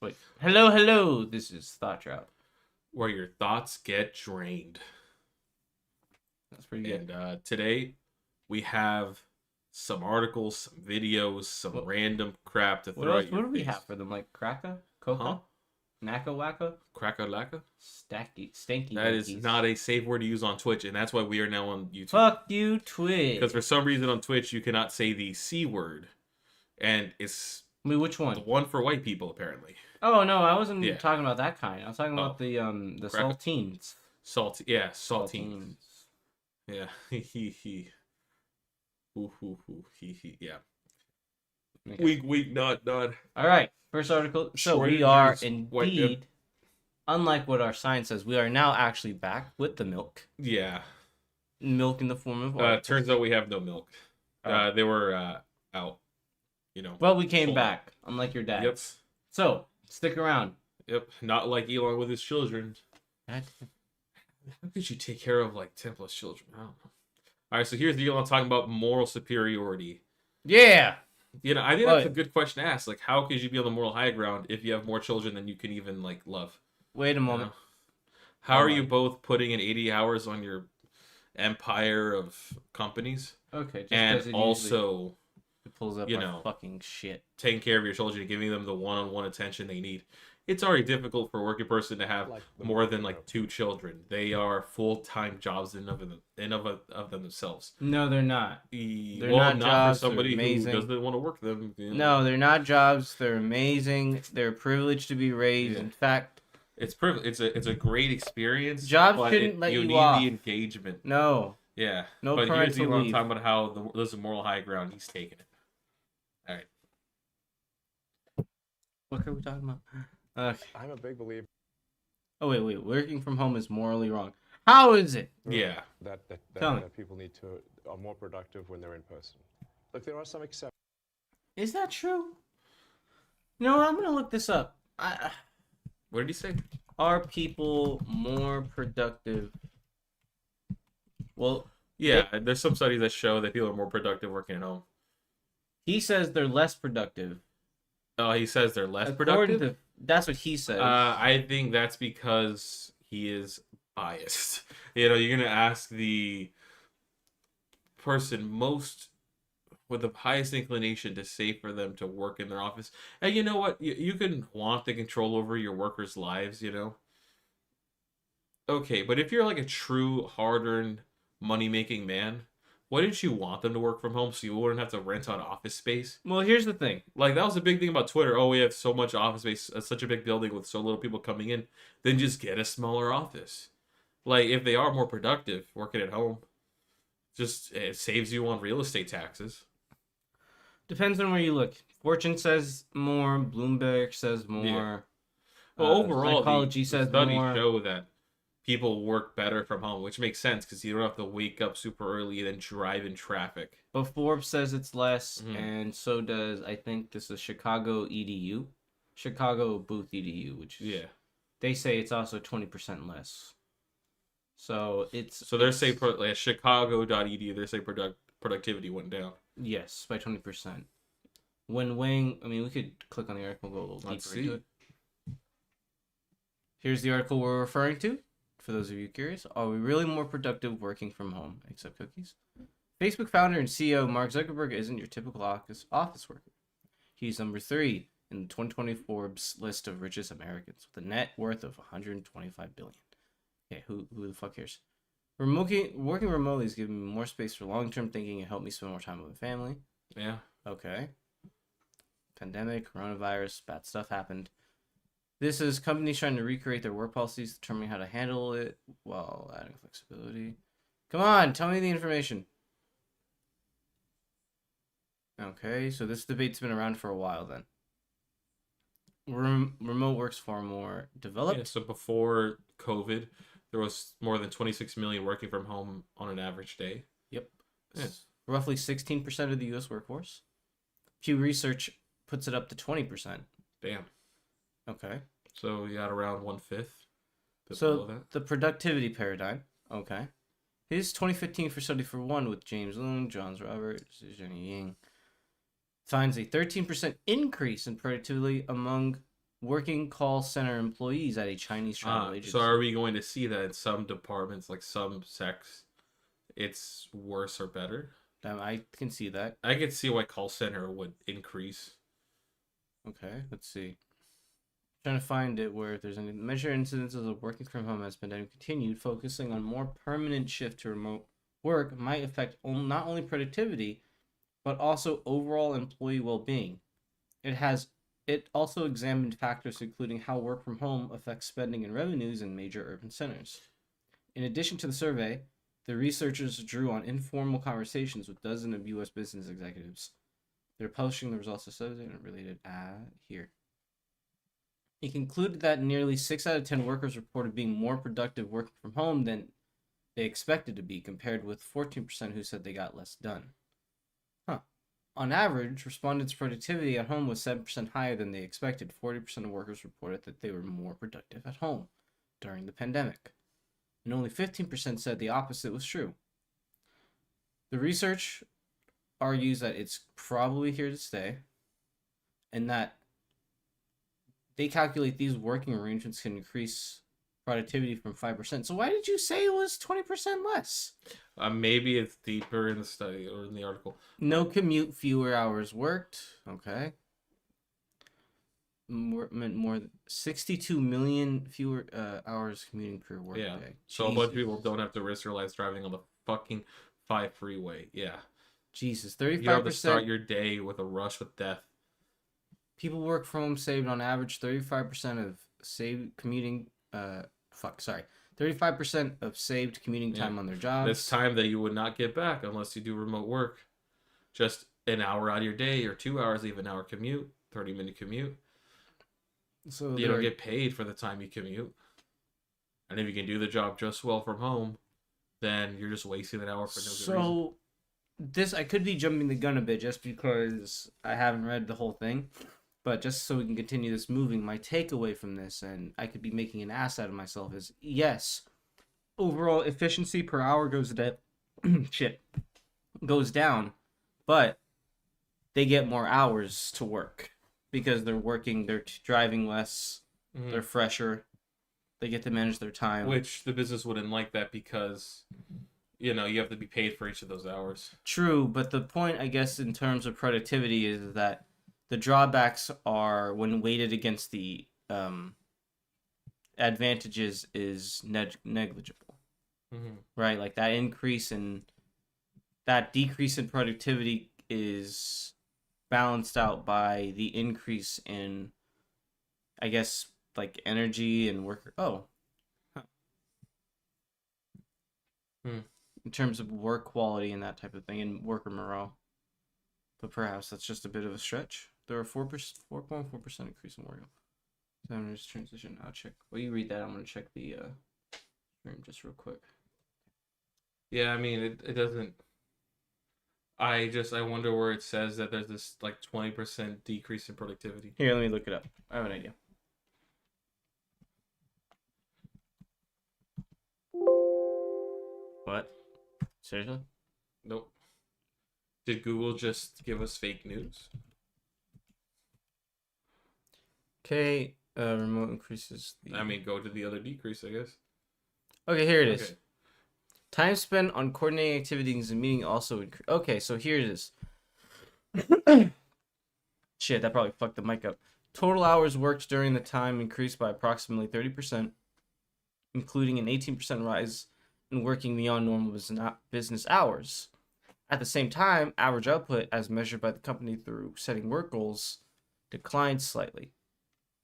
Wait. Hello. This is ThoughtDrought. Where your thoughts get drained. That's pretty good. And today we have some articles, some videos, some random crap to throw at your What do we face. have for them? Like Kraka? Coca? Huh? Naka Waka? Cracka lacka? Stanky. That is not a safe word to use on Twitch, and that's why we are now on YouTube. Fuck you, Twitch. Because for some reason on Twitch you cannot say the C word. And it's Wait, which one? the one for white people, apparently. Oh no, I wasn't talking about that kind. I was talking about the Kraka? saltines. Saltines. Yeah. He. Yeah. Okay. Weak, not. All right, first article. So we are indeed, unlike what our sign says, we are now actually back with the milk. Yeah. Milk in the form of water. Turns out we have no milk. They were out. Well, we came back, unlike your dad. Yep. So stick around. Yep. Not like Elon with his children. God. How could you take care of like 10+ children? I don't know. All right, so here's Elon talking about moral superiority. Yeah. I think that's a good question to ask. Like, how could you be on the moral high ground if you have more children than you can even like love? Wait a moment. How are you both putting in 80 hours on your empire of companies? Okay. Just and also, it pulls up our fucking shit. Taking care of your children and giving them the one-on-one attention they need. It's already difficult for a working person to have more than like 2 children. They are full-time jobs in of themselves. No, they're not. They're not jobs. For somebody who doesn't want to work them. No, they're not jobs. They're amazing. They're privileged to be raised. In fact, it's a great experience. Jobs shouldn't let you off. You need the engagement. No. Yeah. No but parental here's Elon leave. talking about how there's a moral high ground. He's taking it. All right. What are we talking about? Okay. I'm a big believer. Oh wait. Working from home is morally wrong. How is it? Yeah. That people need to are more productive when they're in person. Look, there are some exceptions. Is that true? No, I'm gonna look this up. What did he say? Are people more productive? Well, yeah, there's some studies that show that people are more productive working at home. He says they're less productive. Oh, he says they're less productive? That's what he says. I think that's because he is biased. You're going to ask the person most with the highest inclination to say for them to work in their office. And you know what? You can want the control over your workers' lives, Okay, but if you're like a true hard-earned money-making man, wouldn't you want them to work from home so you wouldn't have to rent out office space? Well, here's the thing. Like, that was a big thing about Twitter. Oh, we have so much office space, such a big building with so little people coming in. Then just get a smaller office. Like, if they are more productive working at home, it saves you on real estate taxes. Depends on where you look. Fortune says more. Bloomberg says more. Yeah. Well, overall, psychology says studies more. show that people work better from home, which makes sense because you don't have to wake up super early and then drive in traffic. But Forbes says it's less, and so does, I think this is Chicago Booth EDU, which is, they say it's also 20% less. So they're saying Chicago.edu, they're saying productivity went down. Yes, by 20%. When weighing, we could click on the article, go a little deeper into it. Here's the article we're referring to. For those of you curious, are we really more productive working from home, except cookies? Facebook founder and CEO Mark Zuckerberg isn't your typical office worker. He's number 3 in the 2020 Forbes list of richest Americans with a net worth of $125 billion. Okay, who the fuck cares? Working remotely has given me more space for long-term thinking and helped me spend more time with my family. Yeah. Okay. Pandemic, coronavirus, bad stuff happened. This is companies trying to recreate their work policies, determining how to handle it while adding flexibility. Come on, tell me the information. Okay, so this debate's been around for a while then. Remote work's far more developed. Yeah, so before COVID, there was more than 26 million working from home on an average day. Yep. Yeah. Roughly 16% of the U.S. workforce. Pew Research puts it up to 20%. Damn. Okay. So you got around 1/5. So the productivity paradigm. Okay. Here's 2015 for Study for One with James Loon, Johns Roberts, Jenny Ying. Finds a 13% increase in productivity among working call center employees at a Chinese travel agency. So are we going to see that in some departments, like some sects, it's worse or better? I can see that. I could see why call center would increase. Okay, let's see. Trying to find it where if there's any measure incidences of working from home has been continued, focusing on more permanent shift to remote work might affect not only productivity, but also overall employee well-being. It also examined factors including how work from home affects spending and revenues in major urban centers. In addition to the survey, the researchers drew on informal conversations with dozens of U.S. business executives. They're publishing the results of survey and related here. He concluded that nearly 6 out of 10 workers reported being more productive working from home than they expected to be, compared with 14% who said they got less done. On average, respondents' productivity at home was 7% higher than they expected. 40% of workers reported that they were more productive at home during the pandemic, and only 15% said the opposite was true. The research argues that it's probably here to stay, and that they calculate these working arrangements can increase productivity from 5%. So why did you say it was 20% less? Maybe it's deeper in the study or in the article. No commute, fewer hours worked. Okay. More 62 million fewer hours commuting per work day. So a bunch of people don't have to risk their lives driving on the fucking 5 freeway. Yeah. Jesus, 35%. You have to start your day with a rush with death. People work from home saved on average 35% of saved commuting. 35% of saved commuting time on their jobs. That's time that you would not get back unless you do remote work. Just an hour out of your day or 2 hours, leave an hour commute, 30-minute commute. So you don't get paid for the time you commute. And if you can do the job just well from home, then you're just wasting an hour for no good reason. I could be jumping the gun a bit just because I haven't read the whole thing. But just so we can continue this moving, my takeaway from this, and I could be making an ass out of myself, is yes, overall efficiency per hour goes down, but they get more hours to work because they're working, they're driving less, they're fresher, they get to manage their time. Which the business wouldn't like that because, you have to be paid for each of those hours. True, but the point, I guess, in terms of productivity is that the drawbacks are, when weighted against the advantages, is negligible, right? Like that decrease in productivity is balanced out by the increase in, I guess, like energy and worker. In terms of work quality and that type of thing, and worker morale. But perhaps that's just a bit of a stretch. There are 4.4% increase in work. So I'm gonna just transition. I'll check. While you read that, I'm gonna check the stream just real quick. Yeah, I mean it doesn't. I wonder where it says that there's this like 20% decrease in productivity. Here, let me look it up. I have an idea. What? Seriously? Nope. Did Google just give us fake news? Okay, remote increases the... go to the other decrease, I guess. Okay, here it is. Time spent on coordinating activities and meeting also increased. Okay, so here it is. Shit, that probably fucked the mic up. Total hours worked during the time increased by approximately 30%, including an 18% rise in working beyond normal business hours. At the same time, average output, as measured by the company through setting work goals, declined slightly.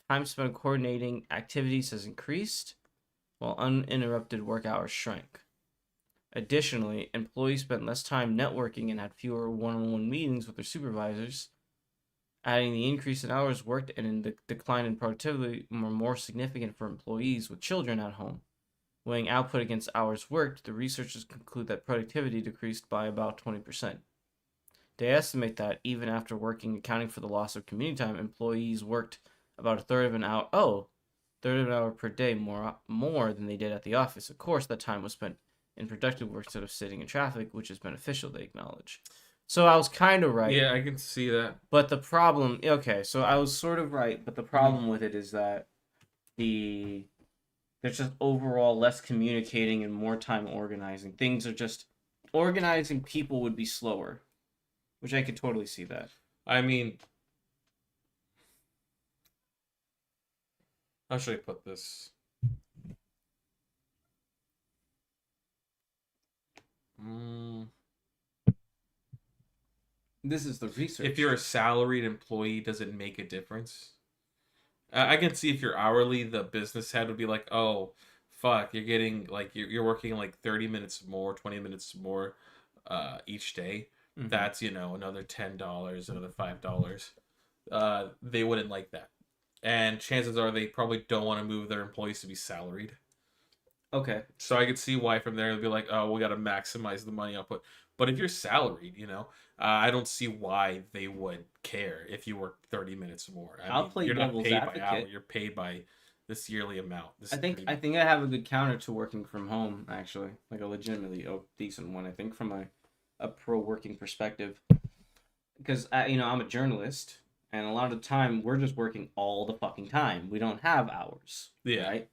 Time spent coordinating activities has increased, while uninterrupted work hours shrank. Additionally, employees spent less time networking and had fewer one-on-one meetings with their supervisors. Adding the increase in hours worked and the decline in productivity were more significant for employees with children at home. Weighing output against hours worked, the researchers conclude that productivity decreased by about 20%. They estimate that even after accounting for the loss of commuting time, employees worked about a third of an hour per day more than they did at the office. Of course, that time was spent in productive work instead of sitting in traffic, which is beneficial, they acknowledge. So I was kind of right. Yeah, I can see that. But the problem, okay, so I was sort of right, but the problem with it is that there's just overall less communicating and more time organizing. Things are just organizing people would be slower, which I could totally see that. I mean, how should I put this? Mm, This is the research. if you're a salaried employee, does it make a difference? I can see if you're hourly, the business head would be like, "Oh, fuck, you're getting like you're working like 30 minutes more, 20 minutes more, each day. Mhm. That's another $10, another $5." They wouldn't like that, and chances are they probably don't want to move their employees to be salaried. Okay. So I could see why from there it'd be like, "Oh, we got to maximize the money output." But if you're salaried, I don't see why they would care if you work 30 minutes more. I'll play you're not devil's paid by hour; advocate. you're paid by this yearly amount. This I is think pretty- I think I have a good counter to working from home, actually, like a legitimately decent one. I think from a pro working perspective, because I'm a journalist, and a lot of the time we're just working all the fucking time. We don't have hours, Yeah. right?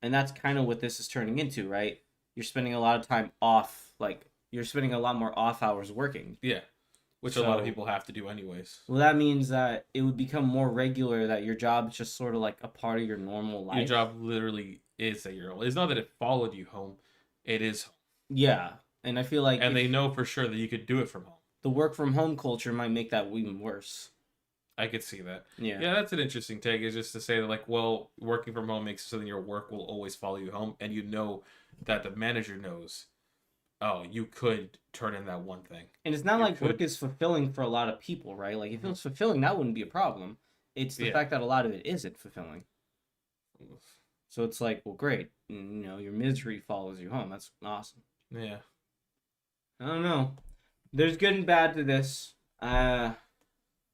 And that's kind of what this is turning into, right? You're spending a lot of time off, like you're spending a lot more off hours working. Yeah, which a lot of So- people have to do anyways. Well, that means that it would become more regular that your job is just sort of like a part of your normal life. Your job literally is at your own. It's not that it followed you home; it is, Yeah, and I feel like and if they know for sure that you could do it from home. the work from home culture might make that even worse. I could see that. Yeah. Yeah, that's an interesting take. Is just to say that, like, well, working from home makes it so that your work will always follow you home, and that the manager knows. Oh, you could turn in that one thing. And it's not You like work could- is fulfilling for a lot of people, right? Like if it was fulfilling, that wouldn't be a problem. It's the Yeah. fact that a lot of it isn't fulfilling. So it's like, well, great. And, your misery follows you home. That's awesome. Yeah. I don't know. There's good and bad to this.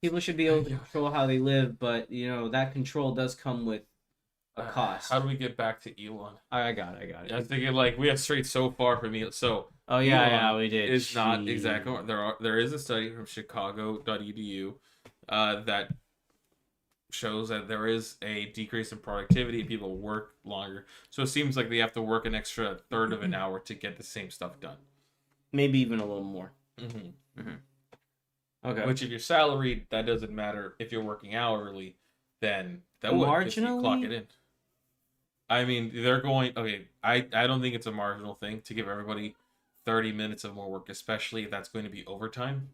People should be able to control how they live, but that control does come with a cost. How do we get back to Elon? I got it. I was thinking like we have strayed so far from Elon. So Oh yeah, we did. is not Jeez. exactly there is a study from Chicago.edu that shows that there is a decrease in productivity. People work longer, so it seems like they have to work an extra third of an hour to get the same stuff done. Maybe even a little more. Mm-hmm. Okay. Which, if you're salaried, that doesn't matter. If you're working hourly, then that would, 'cause you clock Marginally? it in. I mean, they're going. Okay, I don't think it's a marginal thing to give everybody 30 minutes of more work, especially if that's going to be overtime,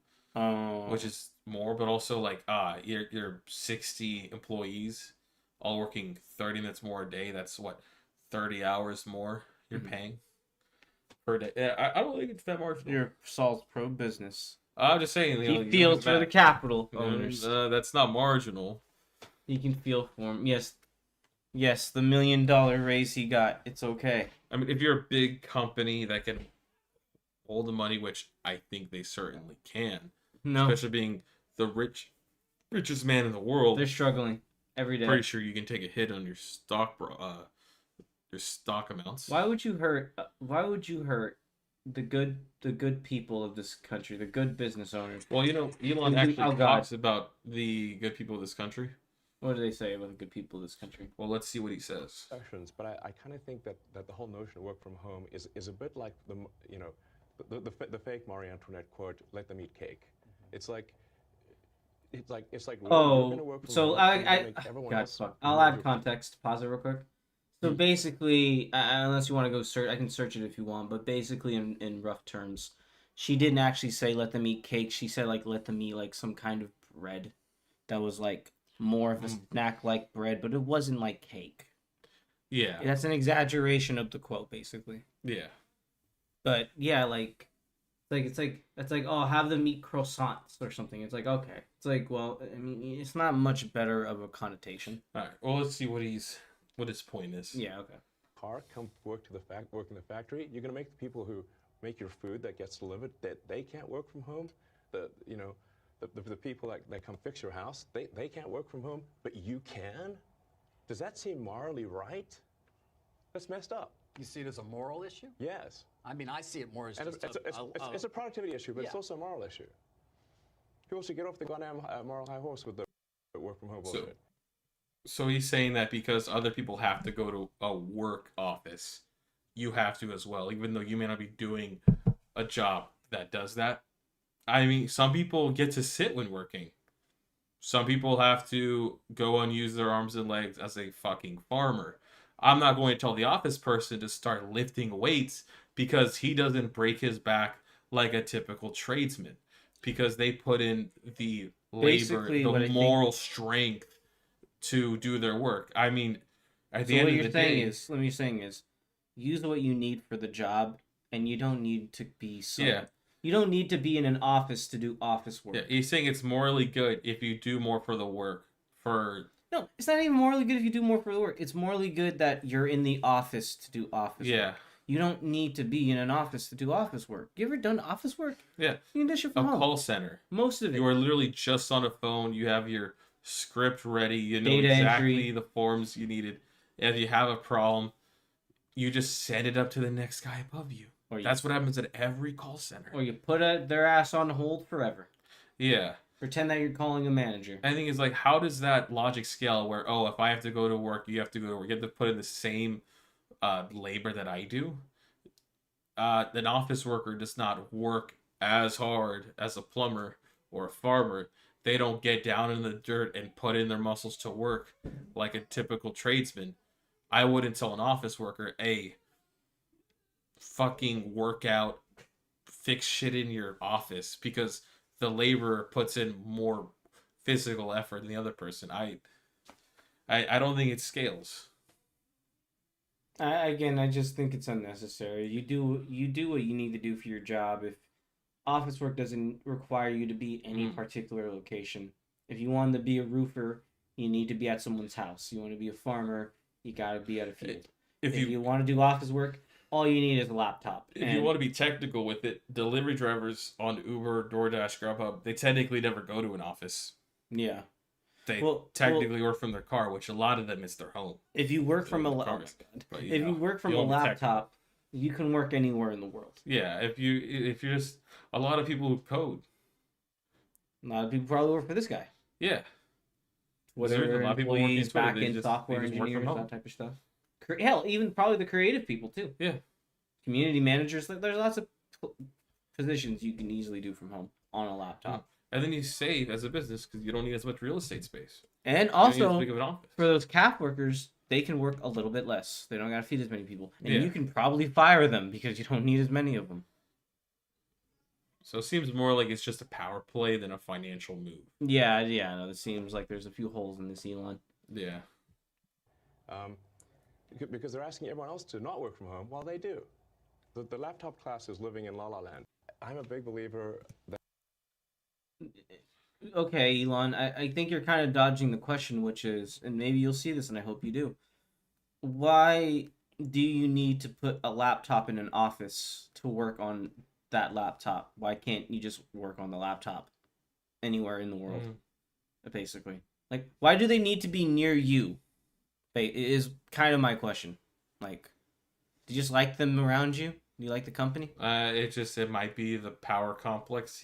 which is more. But also, like, you're 60 employees all working 30 minutes more a day. That's what, 30 hours more you're paying per day. Yeah, I don't think it's that marginal. Your Saul's pro business. I'm just saying. He feels for the capital owners. That's not marginal. He can feel for him. Yes, the $1 million raise he got. It's okay. I mean, if you're a big company that can hold the money, which I think they certainly can, No, especially being the richest man in the world, they're struggling every day. pretty sure you can take a hit on your stock, your stock amounts. Why would you hurt? Why would you hurt the good people of this country, the good business owners? Well, Elon Oh, actually God. talks about the good people of this country. What do they say about the good people of this country? Well, let's see what he says. But I kind of think that the whole notion of work from home is a bit like the fake Marie Antoinette quote, "Let them eat cake." It's like really, you're gonna work from So home, and you're gonna make I everyone God, else fuck. I'll add miserable. context. Pause it real quick. So basically, unless you want to go search, I can search it if you want. But basically, in rough terms, she didn't actually say let them eat cake. She said like let them eat like some kind of bread that was like more of a snack like bread, but it wasn't like cake. Yeah. That's an exaggeration of the quote, basically. Yeah. But yeah, it's like oh, have them eat croissants or something. It's like okay, it's like well, I mean, it's not much better of a connotation. All right. Well, let's see what his point is. Yeah, okay. Car, come work in the factory. You're gonna make the people who make your food that gets delivered that they can't work from home. The people that come fix your house, they can't work from home, but you can. Does that seem morally right? That's messed up. You see it as a moral issue? Yes. I mean, I see it more as And just it's a productivity issue, but it's yeah. also a moral issue. People should get off the goddamn moral high horse with the work from home bullshit. So he's saying that because other people have to go to a work office, you have to as well, even though you may not be doing a job that does that. I mean, some people get to sit when working. Some people have to go and use their arms and legs as a fucking farmer. I'm not going to tell the office person to start lifting weights because he doesn't break his back like a typical tradesman, because they put in the labor, Basically, what I the think- moral strength to do their work. I mean, at the So end what of you're the saying day, is, what you're saying is, use what you need for the job, and you don't need to be so. Yeah. You don't need to be in an office to do office work. yeah, he's saying it's morally good if you do more for the work. For No, it's not even morally good if you do more for the work. It's morally good that you're in the office to do office yeah, work. You don't need to be in an office to do office work. You ever done office work? yeah, You can do shit a from home. call center. Most of it. You are literally just on a phone. You have your script ready. You know Data exactly entry. the forms you needed. If you have a problem, you just send it up to the next guy above you. Or you, That's what happens at every call center. or you put their ass on hold forever. Yeah. Pretend that you're calling a manager. I think it's like, how does that logic scale where, oh, if I have to go to work, you have to go to work. You have to put in the same labor that I do. An office worker does not work as hard as a plumber or a farmer. They don't get down in the dirt and put in their muscles to work like a typical tradesman. I wouldn't tell an office worker, hey, fucking work out, fix shit in your office, because the laborer puts in more physical effort than the other person. I don't think it scales. I just think it's unnecessary. You do what you need to do for your job. If office work doesn't require you to be any particular location. If you want to be a roofer, you need to be at someone's house. You want to be a farmer, you gotta be at a field. If you want to do office work, all you need is a laptop. If you want to be technical with it, delivery drivers on Uber, DoorDash, Grubhub, they technically never go to an office. Yeah. They technically work from their car, which a lot of them is their home. If you work from But, you work from a laptop, you can work anywhere in the world. Yeah, if you're just a lot of people who code. A lot of people probably work for this guy. Yeah. Whatever, There's a lot of people working employees, Twitter, back end software they just work from engineers, home. that type of stuff. Hell, even probably the creative people too. Yeah. Community managers. There's lots of positions you can easily do from home on a laptop. And then you save as a business because you don't need as much real estate space. And You don't need as also, big of an office. for those CAF workers, they can work a little bit less. They don't got to feed as many people. And Yeah. you can probably fire them because you don't need as many of them. So it seems more like it's just a power play than a financial move. Yeah, no, it seems like there's a few holes in this Elon. Yeah. Because they're asking everyone else to not work from home while they do. The laptop class is living in La La Land. I'm a big believer that. Okay, Elon, I think you're kind of dodging the question, which is, and maybe you'll see this, and I hope you do. Why do you need to put a laptop in an office to work on that laptop? Why can't you just work on the laptop anywhere in the world, basically? Like, why do they need to be near you? Is kind of my question. Like, do you just like them around you? Do you like the company? It might be the power complex.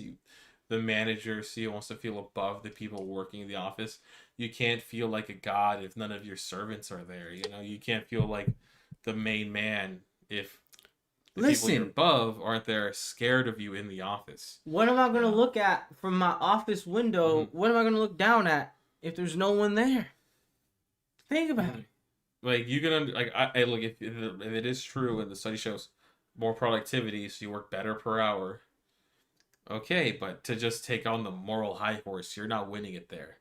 The manager wants to feel above the people working in the office. You can't feel like a god if none of your servants are there. You know, you can't feel like the main man if the people you're above aren't there scared of you in the office. What am I going to look at from my office window? What am I going to look down at if there's no one there? Think about it. Like, you can I look, if it is true and the study shows more productivity, so you work better per hour. Okay, but to just take on the moral high horse, you're not winning it there.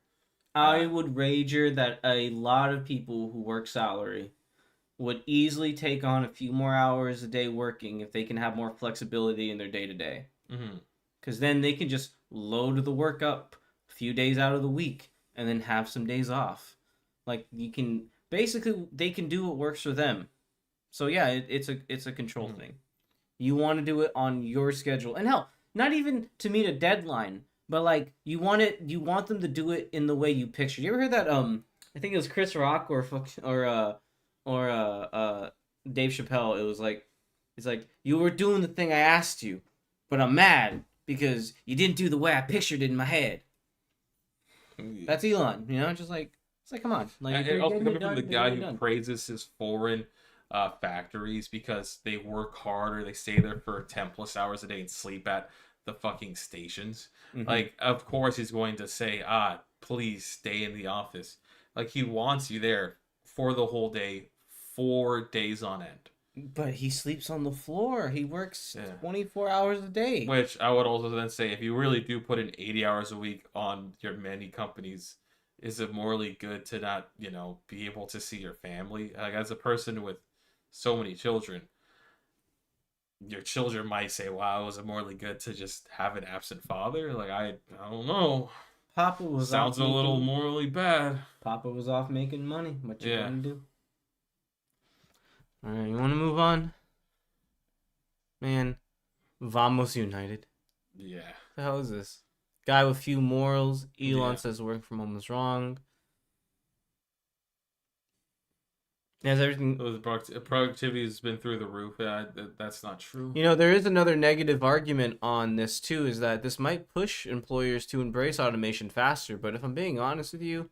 I would wager that a lot of people who work salary would easily take on a few more hours a day working if they can have more flexibility in their day-to-day. Because then they can just load the work up a few days out of the week and then have some days off. Like, you can basically, they can do what works for them. So yeah, it's a control thing. You want to do it on your schedule, and hell, not even to meet a deadline, but like you want them to do it in the way you picture. You ever heard that? I think it was Chris Rock or Dave Chappelle. It was like, it's like, you were doing the thing I asked you, but I'm mad because you didn't do the way I pictured it in my head. That's Elon, you know, just like it's like come on, like And they're also getting coming it from done, the they're guy getting it who done. praises his foreign factories because they work hard or they stay there for 10 plus hours a day and sleep at the fucking stations. Mhm. Like, of course he's going to say, please stay in the office. Like, he wants you there for the whole day, 4 days on end. But he sleeps on the floor. He works Yeah. 24 hours a day. Which I would also then say, if you really do put in 80 hours a week on your many companies, is it morally good to not, be able to see your family? Like, as a person with so many children, your children might say, wow, is it morally good to just have an absent father? Like, I don't know. Papa was Sounds off a little making, morally bad. Papa was off making money. What you Yeah. gonna do? All right, you want to move on? Man, Vamos United. Yeah. What the hell is this? Guy with few morals. Elon Yeah. says working from home is wrong. Has everything. Those productivity has been through the roof. That's not true. You know, there is another negative argument on this too, is that this might push employers to embrace automation faster. But if I'm being honest with you,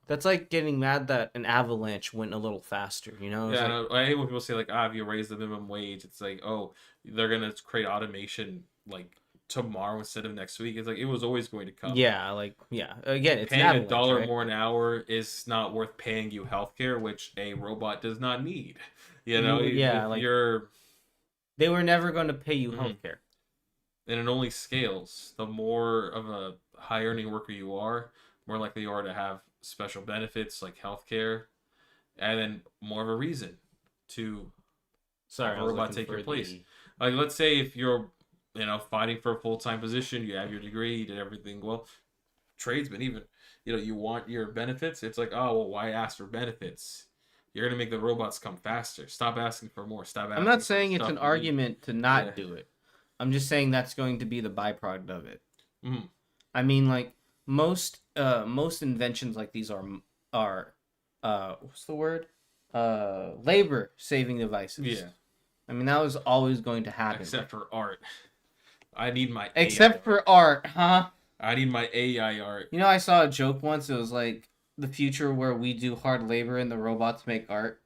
that's like getting mad that an avalanche went a little faster. You know? It's Yeah, like, I hate when people say like, if you raise the minimum wage, it's like, oh, they're gonna create automation like tomorrow instead of next week. It's like it was always going to come. yeah, like yeah. Again, it's an Paying avalanche, $1 right? more an hour is not worth paying you healthcare, which a robot does not need. Yeah, if like you're they were never going to pay you Mhm. healthcare. and it only scales. The more of a high earning worker you are, more likely you are to have special benefits like healthcare, and then more of a reason to Sorry, have I a was robot looking take your for place. the. Like, let's say if you're, fighting for a full time position, you have your degree, you did everything well. Tradesman, even, you want your benefits. It's like, oh well, why ask for benefits? You're gonna make the robots come faster. Stop asking for more. Stop asking. I'm not for saying the it's an stuff you need. argument to not Yeah. do it. I'm just saying that's going to be the byproduct of it. Mhm. I mean, like most inventions like these are what's the word? Labor saving devices. Yeah. I mean, that was always going to happen. Except for art. I need my Except AI for art, huh? I need my AI art. You know, I saw a joke once. It was like the future where we do hard labor and the robots make art.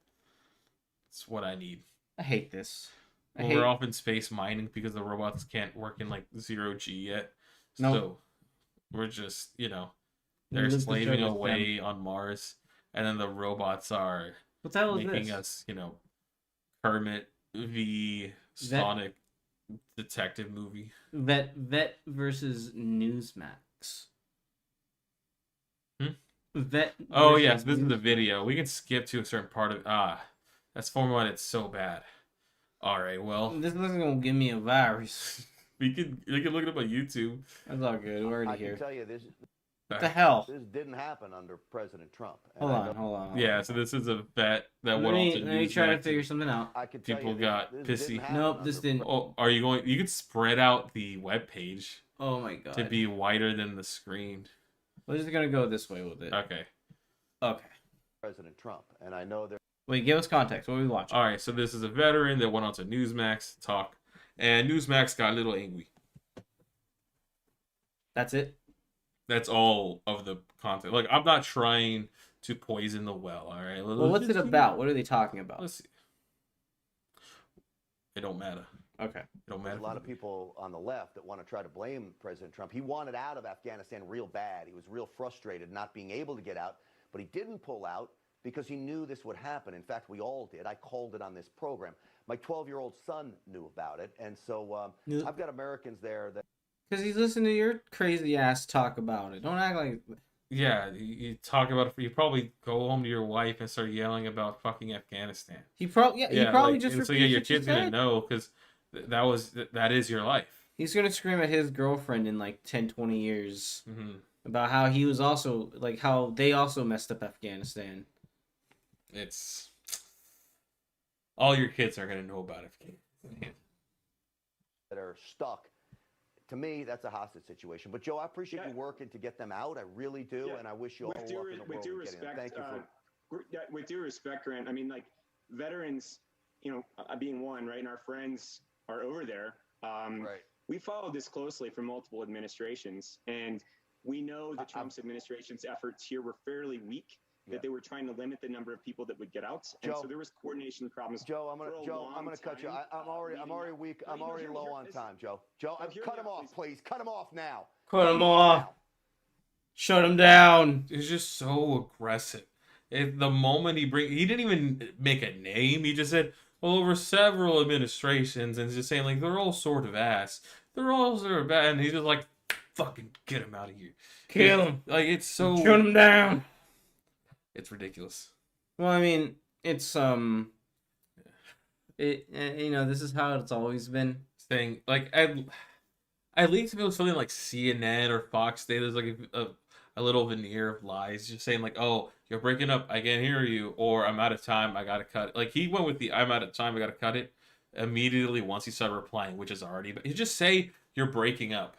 It's what I need. I hate this. Well, we're off in space mining because the robots can't work in like 0G yet. Nope. So we're just, they're Look at slaving the away on Mars, and then the robots are What the hell is making this? us, Kermit v Sonic detective movie. Vet versus Newsmax. Vet. Oh versus yes, this is the Newsmax. video. We can skip to a certain part of that's formatted so bad. All right, well, This isn't gonna give me a virus. we can look it up on YouTube. That's all good. We're already I here. can tell you this. What the hell? This didn't happen under President Trump. And Hold I on, know- hold on. Yeah, so this is a vet that Let went on me to let me try to Newsmax. figure something out. I can tell People you got this pissy. didn't happen Nope, this under didn't. Oh, are you going? You could spread out the web page Oh my god. to be wider than the screen. We're just gonna go this way with it. Okay. Okay. President Trump, and I know there. Wait, give us context. What are we watching? All right. So this is a veteran that went on to Newsmax to talk, and Newsmax got a little angry. That's it. That's all of the content. Like, I'm not trying to poison the well. All right. Well, what's it about? What are they talking about? Let's see. It don't matter. Okay. It don't There's matter. a lot of people on the left that want to try to blame President Trump. He wanted out of Afghanistan real bad. He was real frustrated not being able to get out, but he didn't pull out because he knew this would happen. In fact, we all did. I called it on this program. My 12-year-old son knew about it, and so I've got Americans there that. Because he's listening to your crazy ass talk about it. Don't act like. Yeah, you talk about it. You probably go home to your wife and start yelling about fucking Afghanistan. He probably he probably like, just and so repeats your what you kid's gonna said. know because that is your life. He's gonna scream at his girlfriend in like 10, 20 years Mm-hmm. about how he was also like how they also messed up Afghanistan. It's all your kids are gonna know about Afghanistan. That are stuck. To me, that's a hostage situation. But Joe, I appreciate you working to get them out. I really do, and I wish you all luck in the world with due with getting them. respect, Thank you for. with due respect, Grant. I mean, like veterans, being one, right, and our friends are over there. Right. we followed this closely for multiple administrations, and we know the Trump's administration's efforts here were fairly weak. That they were trying to limit the number of people that would get out, and so there was coordination problems. Joe, I'm gonna cut you. I'm already weak. I'm already low on time, Joe. Joe, cut him off, please. Cut him off now. Cut him off. Shut him down. He's just so aggressive. The moment he didn't even make a name. He just said, well, over several administrations, and just saying like they're all sort of ass. They're all sort of bad, and he's just like, fucking get him out of here. Kill him. Like it's so. Shut him down. It's ridiculous. Well, I mean, it's this is how it's always been. Saying like at least if it was something like CNN or Fox, there's like a little veneer of lies, just saying like, oh, you're breaking up, I can't hear you, or I'm out of time, I gotta cut it. Like he went with the I'm out of time, I gotta cut it immediately once he started replying, which is already. But you just say you're breaking up,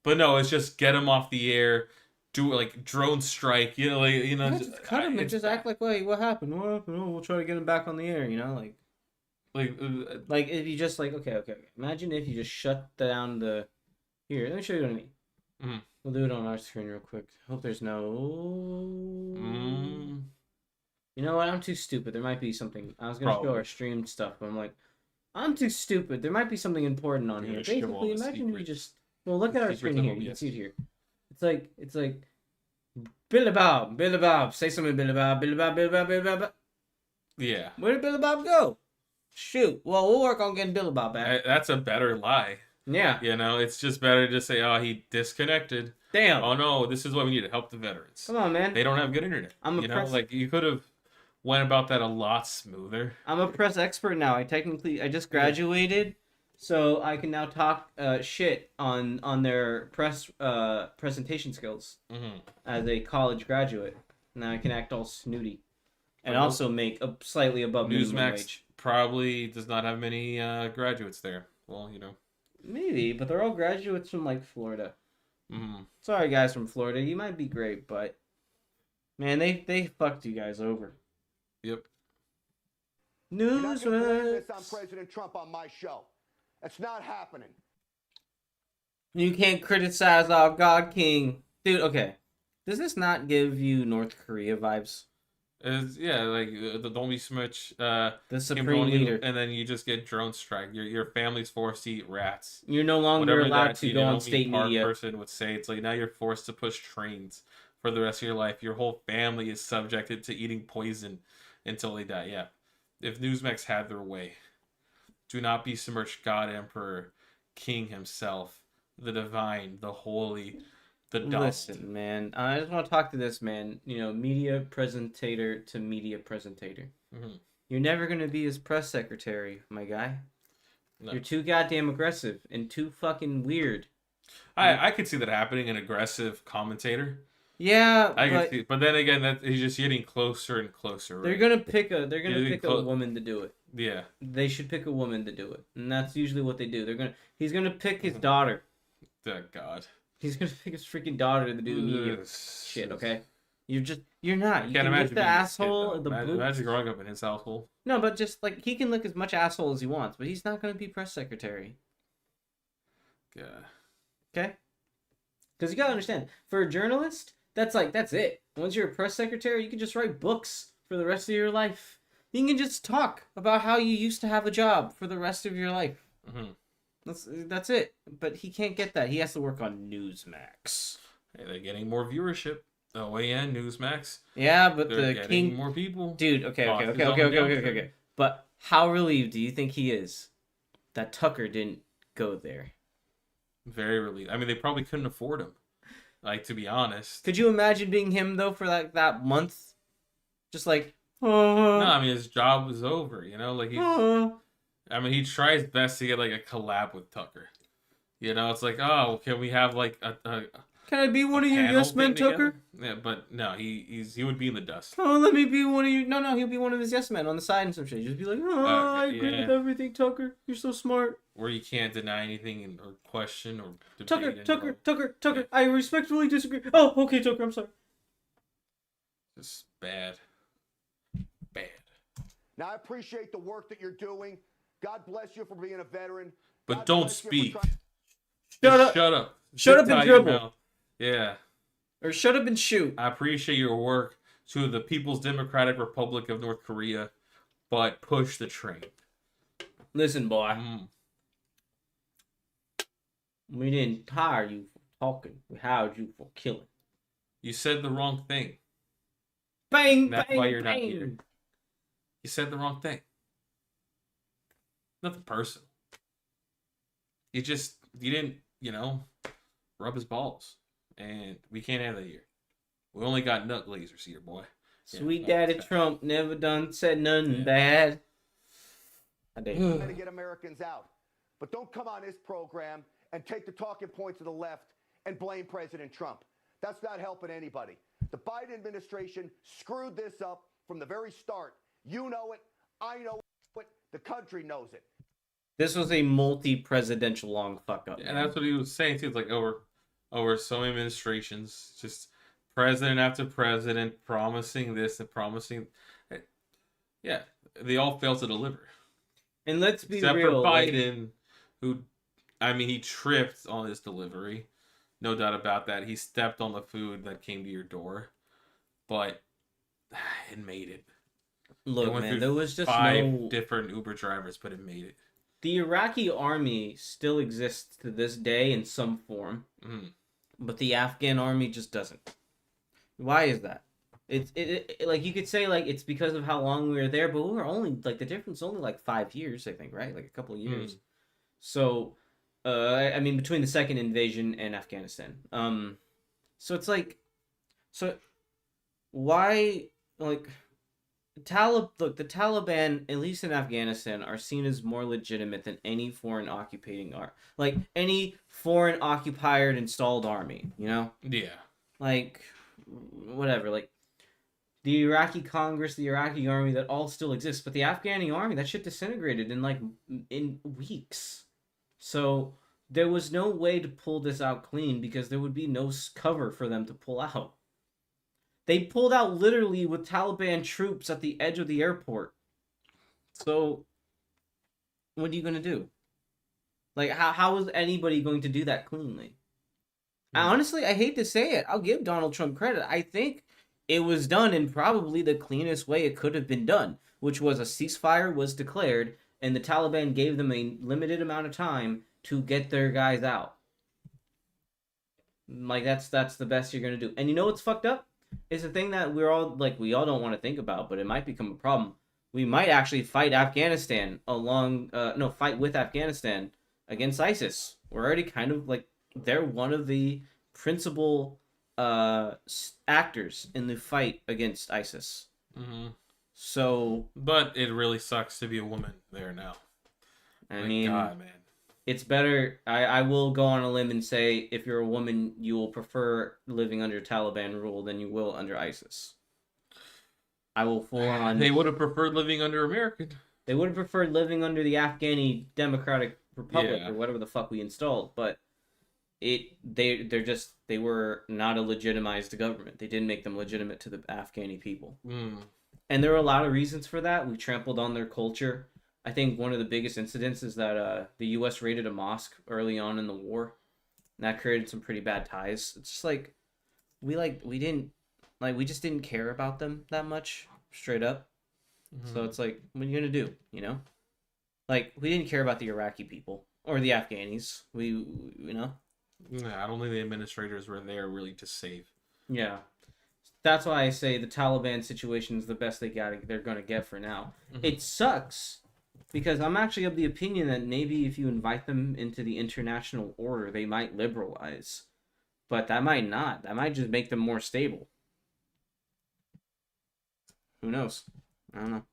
but no, it's just get him off the air. Do like drone strike, Just cut him and just act like, wait, what happened? What happened? Oh, we'll try to get him back on the air, like if you just like, okay. Imagine if you just shut down the. Here, let me show you what I mean. Mm-hmm. We'll do it on our screen real quick. Hope there's no. You know what? I'm too stupid. There might be something. I was gonna show our streamed stuff, but I'm like, I'm too stupid. There might be something important on here. Basically, imagine if you just. Well, look at our screen here. You can see it here. It's like Billy Bob, say something, Billy Bob. Yeah. Where did Billy Bob go? Shoot. Well, we'll work on getting Billy Bob back. That's a better lie. Yeah. It's just better to say, oh, he disconnected. Damn. Oh no, this is why we need to help the veterans. Come on, man. They don't have good internet. Like you could have went about that a lot smoother. I'm a press expert now. I just graduated. So I can now talk shit on their press presentation skills as a college graduate. Now I can act all snooty, and also make a slightly above minimum wage. Probably does not have many graduates there. Well, maybe, but they're all graduates from like Florida. Sorry, guys from Florida, you might be great, but man, they fucked you guys over. Yep. News. You're not gonna blame this on President Trump on my show. It's not happening. You can't criticize our God King. Dude, okay. Does this not give you North Korea vibes? Don't be so much the supreme leader. And then you just get drone strike. Your family's forced to eat rats. You're no longer allowed to go on state media. Person would say it's like now you're forced to push trains for the rest of your life. Your whole family is subjected to eating poison until they die. Yeah. If Newsmax had their way. Do not besmirch God, Emperor, King himself, the divine, the holy, the dumb. Listen, man, I just want to talk to this man. Media presentator to media presentator. You're never going to be his press secretary, my guy. No. You're too goddamn aggressive and too fucking weird. I could see that happening, an aggressive commentator. Yeah, but then again, that he's just getting closer and closer. Right? They're gonna pick a woman to do it. Yeah, they should pick a woman to do it, and that's usually what they do. He's gonna pick his daughter. Oh God. He's gonna pick his freaking daughter to do the media shit. Okay, you're not. You can't imagine the asshole. Imagine growing up in his household. No, but just like he can look as much asshole as he wants, but he's not gonna be press secretary. Yeah. Okay. Because you gotta understand, for a journalist. That's it. Once you're a press secretary, you can just write books for the rest of your life. You can just talk about how you used to have a job for the rest of your life. That's it. But he can't get that. He has to work on Newsmax. Hey, they're getting more viewership. OAN, Newsmax. Yeah, but they're the getting king... more people. Dude, okay. But how relieved do you think he is that Tucker didn't go there? Very relieved. I mean, they probably couldn't afford him. Like, to be honest. Could you imagine being him, though, for, like, that month? Just like, No, I mean, his job was over, Like, he tries best to get, like, a collab with Tucker. It's like, oh, can we have, like, Can I be one of your yes men, Tucker? Yeah, but no, he would be in the dust. Oh, let me be one of you. No, he'll be one of his yes men on the side and some shit. Just be like, I agree with everything, Tucker. You're so smart. Where you can't deny anything or question or debate. Tucker. I respectfully disagree. Oh, okay, Tucker. I'm sorry. Just bad. Now, I appreciate the work that you're doing. God bless you for being a veteran. but God don't bless you for speak. trying- Shut up. Shut up. Shut up Zip and tie your dribble. mouth. Yeah. Or shut up and shoot. I appreciate your work to the People's Democratic Republic of North Korea, but push the train. Listen, boy. Mm. We didn't hire you for talking. We hired you for killing. You said the wrong thing. Bang, That's bang, why you're not bang. here. You said the wrong thing. Nothing personal. You didn't, rub his balls. And we can't have that here. We only got nut lasers here, boy. Sweet Yeah, Daddy that's Trump never said nothing Yeah. bad. I did. trying to get Americans out. But don't come on this program and take the talking points of the left and blame President Trump. That's not helping anybody. The Biden administration screwed this up from the very start. You know it. I know it. The country knows it. This was a multi-presidential long fuck up. And that's what he was saying too. It's like over so many administrations, just president after president promising this and promising. Yeah, they all failed to deliver. And let's be Except real. for Biden, he tripped on his delivery. No doubt about that. He stepped on the food that came to your door, but it made it. Look, It went man, through there was just 5 different Uber drivers, but it made it. The Iraqi army still exists to this day in some form, but the Afghan army just doesn't. Why is that? It like you could say like it's because of how long we were there, but we were only like the difference is only like 5 years, I think, right? Like a couple of years. So, I mean, between the second invasion and Afghanistan. So it's like, so why like the Taliban, at least in Afghanistan, are seen as more legitimate than any foreign any foreign occupied installed army, you know? Yeah. Like, whatever, like, the Iraqi Congress, the Iraqi army, that all still exists, but the Afghani army, that shit disintegrated in weeks. So, there was no way to pull this out clean because there would be no cover for them to pull out. They pulled out literally with Taliban troops at the edge of the airport. So, what are you going to do? Like, how is anybody going to do that cleanly? Honestly, I hate to say it. I'll give Donald Trump credit. I think it was done in probably the cleanest way it could have been done, which was a ceasefire was declared, and the Taliban gave them a limited amount of time to get their guys out. Like, that's the best you're going to do. And you know what's fucked up? Is the thing that we all don't want to think about, but it might become a problem. We might actually fight fight with Afghanistan against ISIS. We're already kind of like, they're one of the principal actors in the fight against ISIS. Mm-hmm. So, but it really sucks to be a woman there now. I mean, God, man. It's better. I will go on a limb and say, if you're a woman, you will prefer living under Taliban rule than you will under ISIS. I will full on. They would have preferred living under American. They would have preferred living under the Afghani Democratic Republic or whatever the fuck we installed, but they were not a legitimized government. They didn't make them legitimate to the Afghani people. And there were a lot of reasons for that. We trampled on their culture. I think one of the biggest incidents is that the U.S. raided a mosque early on in the war. And that created some pretty bad ties. It's just like we just didn't care about them that much, straight up. Mm-hmm. So it's like, what are you gonna do? You know, like we didn't care about the Iraqi people or the Afghanis. I don't think the administrators were there really to save. Yeah. That's why I say the Taliban situation is the best they're gonna get for now. Mm-hmm. It sucks. Because I'm actually of the opinion that maybe if you invite them into the international order, they might liberalize. But that might not. That might just make them more stable. Who knows? I don't know.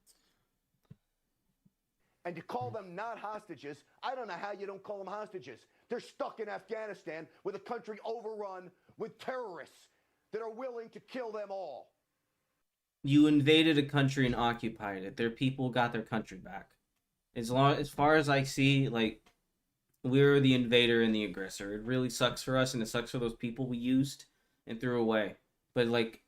And to call them not hostages, I don't know how you don't call them hostages. They're stuck in Afghanistan with a country overrun with terrorists that are willing to kill them all. You invaded a country and occupied it. Their people got their country back. As far as I see, like, we're the invader and the aggressor. It really sucks for us, and it sucks for those people we used and threw away. But, like,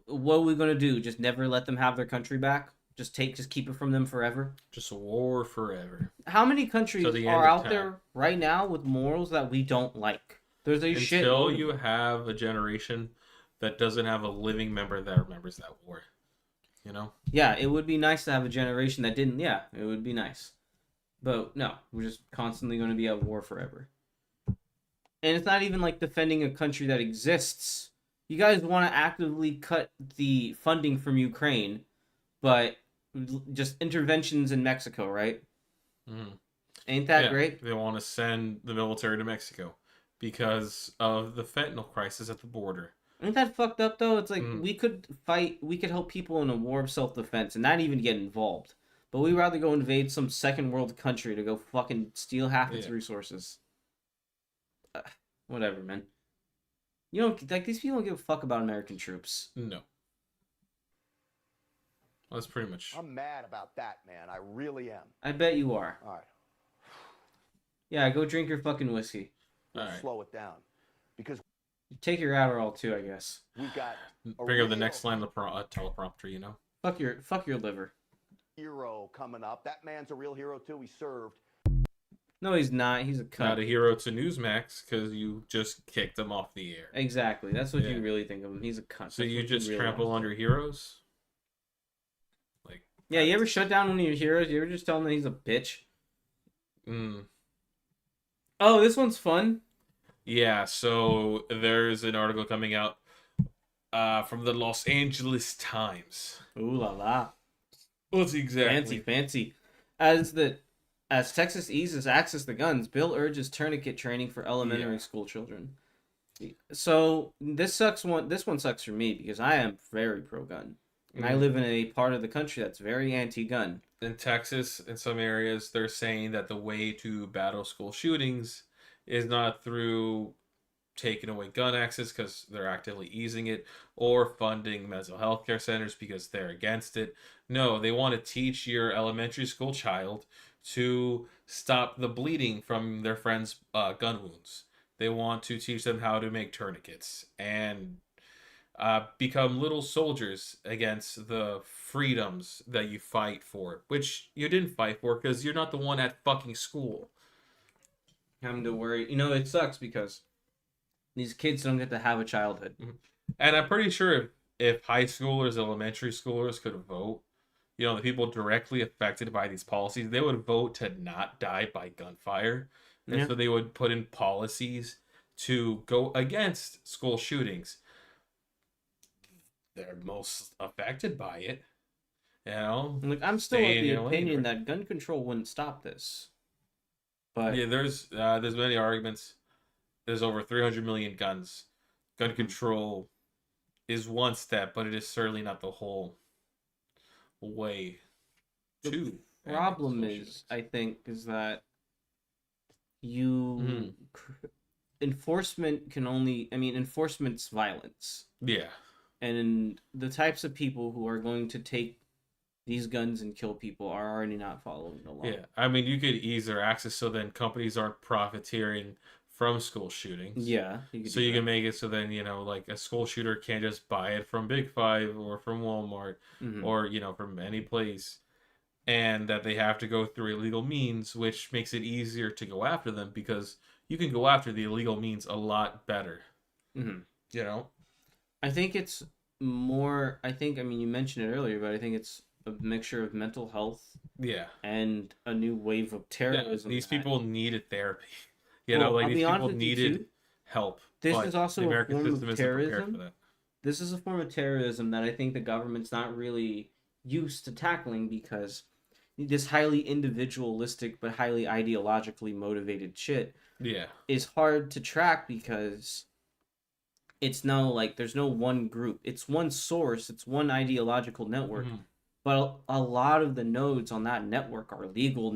what are we going to do? Just never let them have their country back? Just keep it from them forever. Just a war forever. How many countries So the end are of out time. there right now with morals that we don't like? There's a shit. Until you have a generation that doesn't have a living member that remembers that war. You know? Yeah, it would be nice to have a generation that didn't. Yeah, it would be nice. But no, we're just constantly going to be at war forever. And it's not even like defending a country that exists. You guys want to actively cut the funding from Ukraine, but just interventions in Mexico, right? Mm. Ain't that great? They want to send the military to Mexico because of the fentanyl crisis at the border. Ain't that fucked up though? It's like we could help people in a war of self-defense and not even get involved. But we'd rather go invade some second world country to go fucking steal half its resources. Whatever, man. You don't like these people don't give a fuck about American troops. No. That's pretty much. I'm mad about that, man. I really am. I bet you are. All right. Yeah, go drink your fucking whiskey. Let's slow it down. Because take your Adderall too, I guess. We've got bring up the next line of the teleprompter, you know. Fuck your liver. Hero coming up. That man's a real hero too. He served. No, he's not. He's a cunt. Not a hero to Newsmax because you just kicked him off the air. Exactly. That's what you really think of him. He's a cunt. So you just trample on your heroes? Like. Yeah, you ever shut down one of your heroes? You ever just tell him that he's a bitch? Oh, this one's fun. Yeah, so there's an article coming out from the Los Angeles Times. Ooh la la. What's exactly? Fancy. As Texas eases access to guns, bill urges tourniquet training for elementary school children. So this one sucks for me because I am very pro-gun. And I live in a part of the country that's very anti-gun. In Texas, in some areas, they're saying that the way to battle school shootings is not through taking away gun access because they're actively easing it, or funding mental health care centers because they're against it. No, they want to teach your elementary school child to stop the bleeding from their friends' gun wounds. They want to teach them how to make tourniquets and become little soldiers against the freedoms that you fight for, which you didn't fight for because you're not the one at fucking school. Having to worry. You know, it sucks because these kids don't get to have a childhood. And I'm pretty sure if high schoolers, elementary schoolers could vote, you know, the people directly affected by these policies, they would vote to not die by gunfire. And so they would put in policies to go against school shootings. They're most affected by it. You know? Like, I'm still of the opinion that gun control wouldn't stop this. But yeah, there's many arguments. There's over 300 million guns. Gun control is one step, but it is certainly not the whole way to. The problem is, I think, is that enforcement can only. I mean, enforcement's violence. Yeah. And the types of people who are going to take these guns and kill people are already not following the law. Yeah, I mean, you could ease their access so then companies aren't profiteering from school shootings. Yeah. You can make it so then, you know, like a school shooter can't just buy it from Big Five or from Walmart or, you know, from any place. And that they have to go through illegal means, which makes it easier to go after them because you can go after the illegal means a lot better. You know? I think it's more, I mean, you mentioned it earlier, but I think it's a mixture of mental health. Yeah. And a new wave of terrorism. Yeah, these people needed therapy. You know, like these people needed help. This is also a form of terrorism. This is a form of terrorism that I think the government's not really used to tackling because this highly individualistic but highly ideologically motivated shit is hard to track because it's there's no one group. It's one source. It's one ideological network. But a lot of the nodes on that network are legal,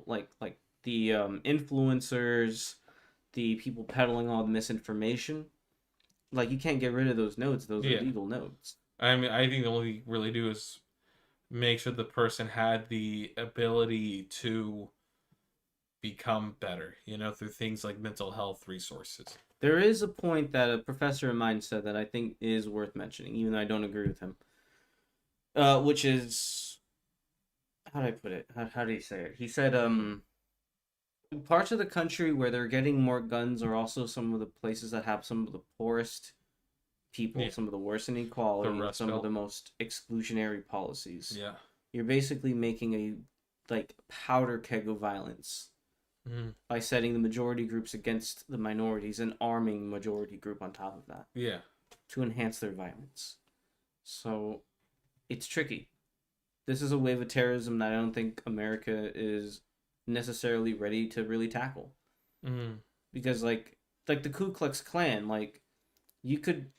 like the influencers, the people peddling all the misinformation. Like, you can't get rid of those nodes. Those are legal nodes. I mean, I think the only really do is make sure the person had the ability to become better, you know, through things like mental health resources. There is a point that a professor of mine said that I think is worth mentioning, even though I don't agree with him. which is, how do I put it? How do you say it? He said, parts of the country where they're getting more guns are also some of the places that have some of the poorest people, Yeah. some of the worst inequality, The and Rust some of Belt. the most exclusionary policies. Yeah. You're basically making a like powder keg of violence by setting the majority groups against the minorities and arming majority group on top of that Yeah. to enhance their violence. So it's tricky. This is a wave of terrorism that I don't think America is necessarily ready to really tackle. Because like the Ku Klux Klan, like you could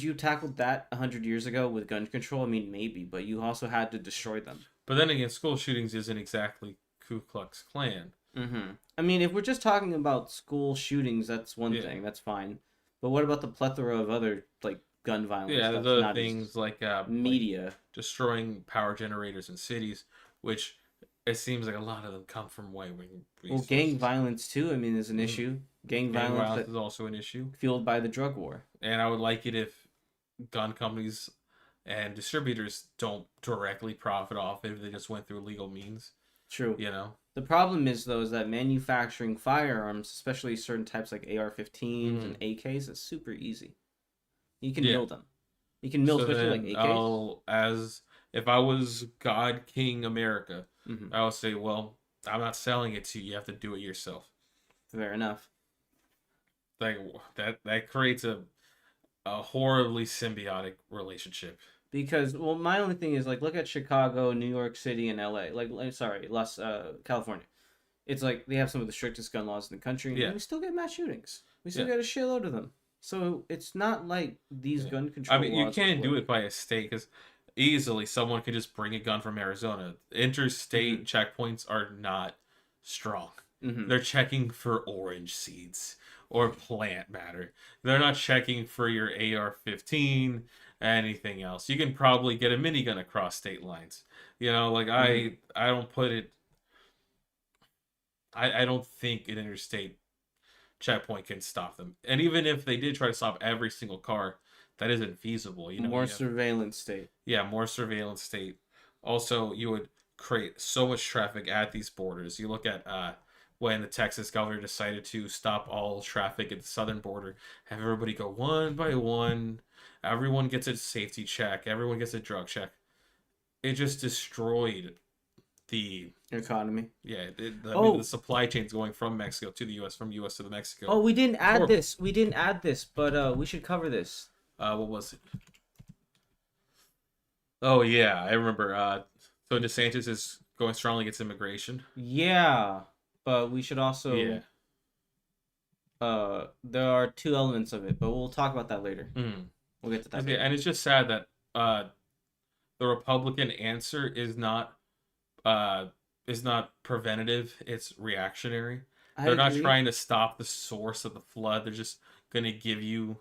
you tackle that 100 years ago with gun control? I mean, maybe, but you also had to destroy them. But then again, school shootings isn't exactly Ku Klux Klan. I mean, if we're just talking about school shootings, that's one thing. That's fine. But what about the plethora of other like gun violence? Yeah, that's there's not other things like media like destroying power generators in cities, which it seems like a lot of them come from right-wing resources. Well, gang violence too. I mean, is an issue. Gang violence is also an issue, fueled by the drug war. And I would like it if gun companies and distributors don't directly profit off it if they just went through legal means. True. You know? The problem is, though, is that manufacturing firearms, especially certain types like AR-15s and AKs, is super easy. You can mill them. You can mill, especially like AKs. As if I was God King America, I would say, well, I'm not selling it to you. You have to do it yourself. Fair enough. Like that creates a horribly symbiotic relationship. Because, well, my only thing is, like, look at Chicago, New York City, and LA. California. It's like they have some of the strictest gun laws in the country, and we still get mass shootings. We still get a shitload of them. So it's not like these gun control laws. I mean, you can't do it by a state, because easily someone could just bring a gun from Arizona. Interstate checkpoints are not strong. They're checking for orange seeds or plant matter. They're not checking for your AR-15, anything else. You can probably get a minigun across state lines. You know, like I don't put it. I don't think an interstate checkpoint can stop them. And even if they did try to stop every single car, that isn't feasible. You know, more surveillance state. Yeah, more surveillance state. Also, you would create so much traffic at these borders. You look at when the Texas governor decided to stop all traffic at the southern border, have everybody go one by one. Everyone gets a safety check. Everyone gets a drug check. It just destroyed the economy. Yeah, I mean, the supply chains going from Mexico to the U.S., from U.S. to the Mexico. Oh, we didn't add this. We didn't add this, but we should cover this. What was it? Oh yeah, I remember. So DeSantis is going strongly against immigration. Yeah, but we should also. Yeah. There are two elements of it, but we'll talk about that later. We'll get to that. Okay, and it's just sad that the Republican answer is not preventative. It's reactionary. They're not trying to stop the source of the flood. They're just gonna give you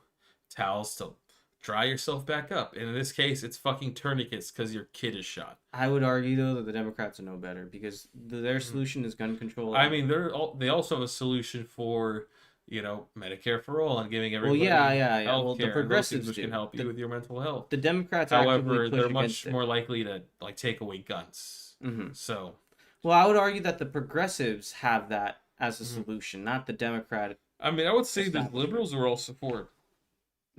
towels to dry yourself back up. And in this case, it's fucking tourniquets because your kid is shot. I would argue though that the Democrats know better because their solution is gun control. I mean, they also have a solution for, you know, Medicare for all and giving everybody health well, the progressives which can help you with your mental health. The Democrats, however, they're much more likely to like take away guns. So, well, I would argue that the progressives have that as a solution, not the Democratic. I mean, I would say the liberals are also for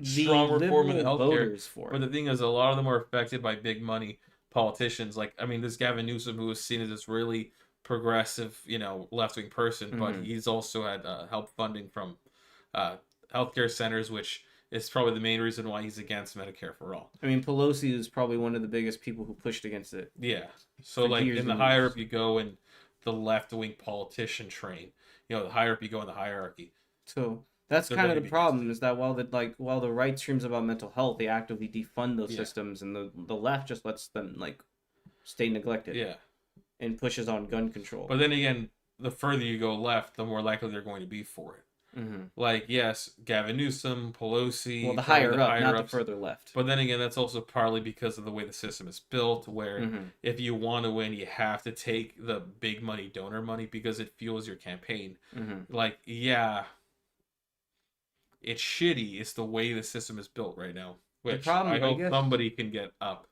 strong reform in healthcare. But the thing is, a lot of them are affected by big money politicians. Like, I mean, this Gavin Newsom, who is seen as this really progressive, you know, left-wing person, but he's also had help funding from healthcare centers, which is probably the main reason why he's against Medicare for all. I mean, Pelosi is probably one of the biggest people who pushed against it. Yeah. So, like, in the higher up you go in the left-wing politician train, you know, the higher up you go in the hierarchy. So that's kind of the problem, is that while the right screams about mental health, they actively defund those systems, and the left just lets them like stay neglected. Yeah. And pushes on gun control. But then again, the further you go left, the more likely they're going to be for it. Like, yes, Gavin Newsom, Pelosi. Well, the higher up, not the further left. But then again, that's also partly because of the way the system is built, where if you want to win, you have to take the big money donor money because it fuels your campaign. Like, yeah, it's shitty. It's the way the system is built right now, which I hope somebody can get up.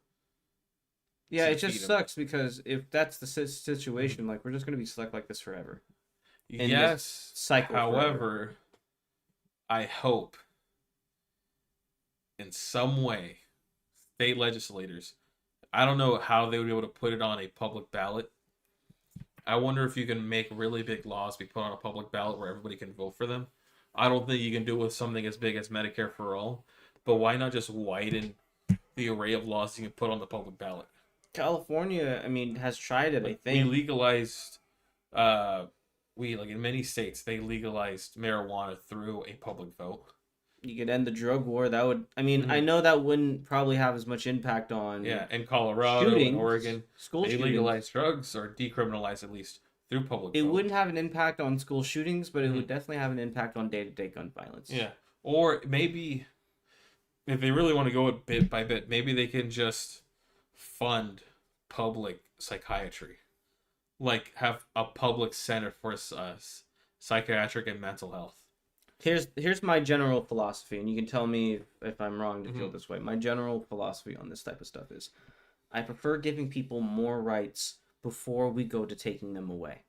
Yeah, to it just feed 'em. sucks because if that's the situation, like we're just gonna be stuck like this forever. in this Yes. cycle However, I hope in some way state legislators, I don't know how they would be able to put it on a public ballot. I wonder if you can make really big laws be put on a public ballot where everybody can vote for them. I don't think you can do it with something as big as Medicare for all, but why not just widen the array of laws you can put on the public ballot? California, I mean, has tried it. I We think legalized, like in many states, they legalized marijuana through a public vote. you could end the drug war. That would, I mean, I know that wouldn't probably have as much impact on Yeah, in Colorado shootings, and Oregon, school they shootings. legalized drugs or decriminalized at least through public It vote. wouldn't have an impact on school shootings, but it would definitely have an impact on day-to-day gun violence. Yeah, or maybe if they really want to go it bit by bit, maybe they can just fund public psychiatry, like have a public center for psychiatric and mental health. Here's my general philosophy, and you can tell me if I'm wrong to feel this way. My general philosophy on this type of stuff is I prefer giving people more rights before we go to taking them away.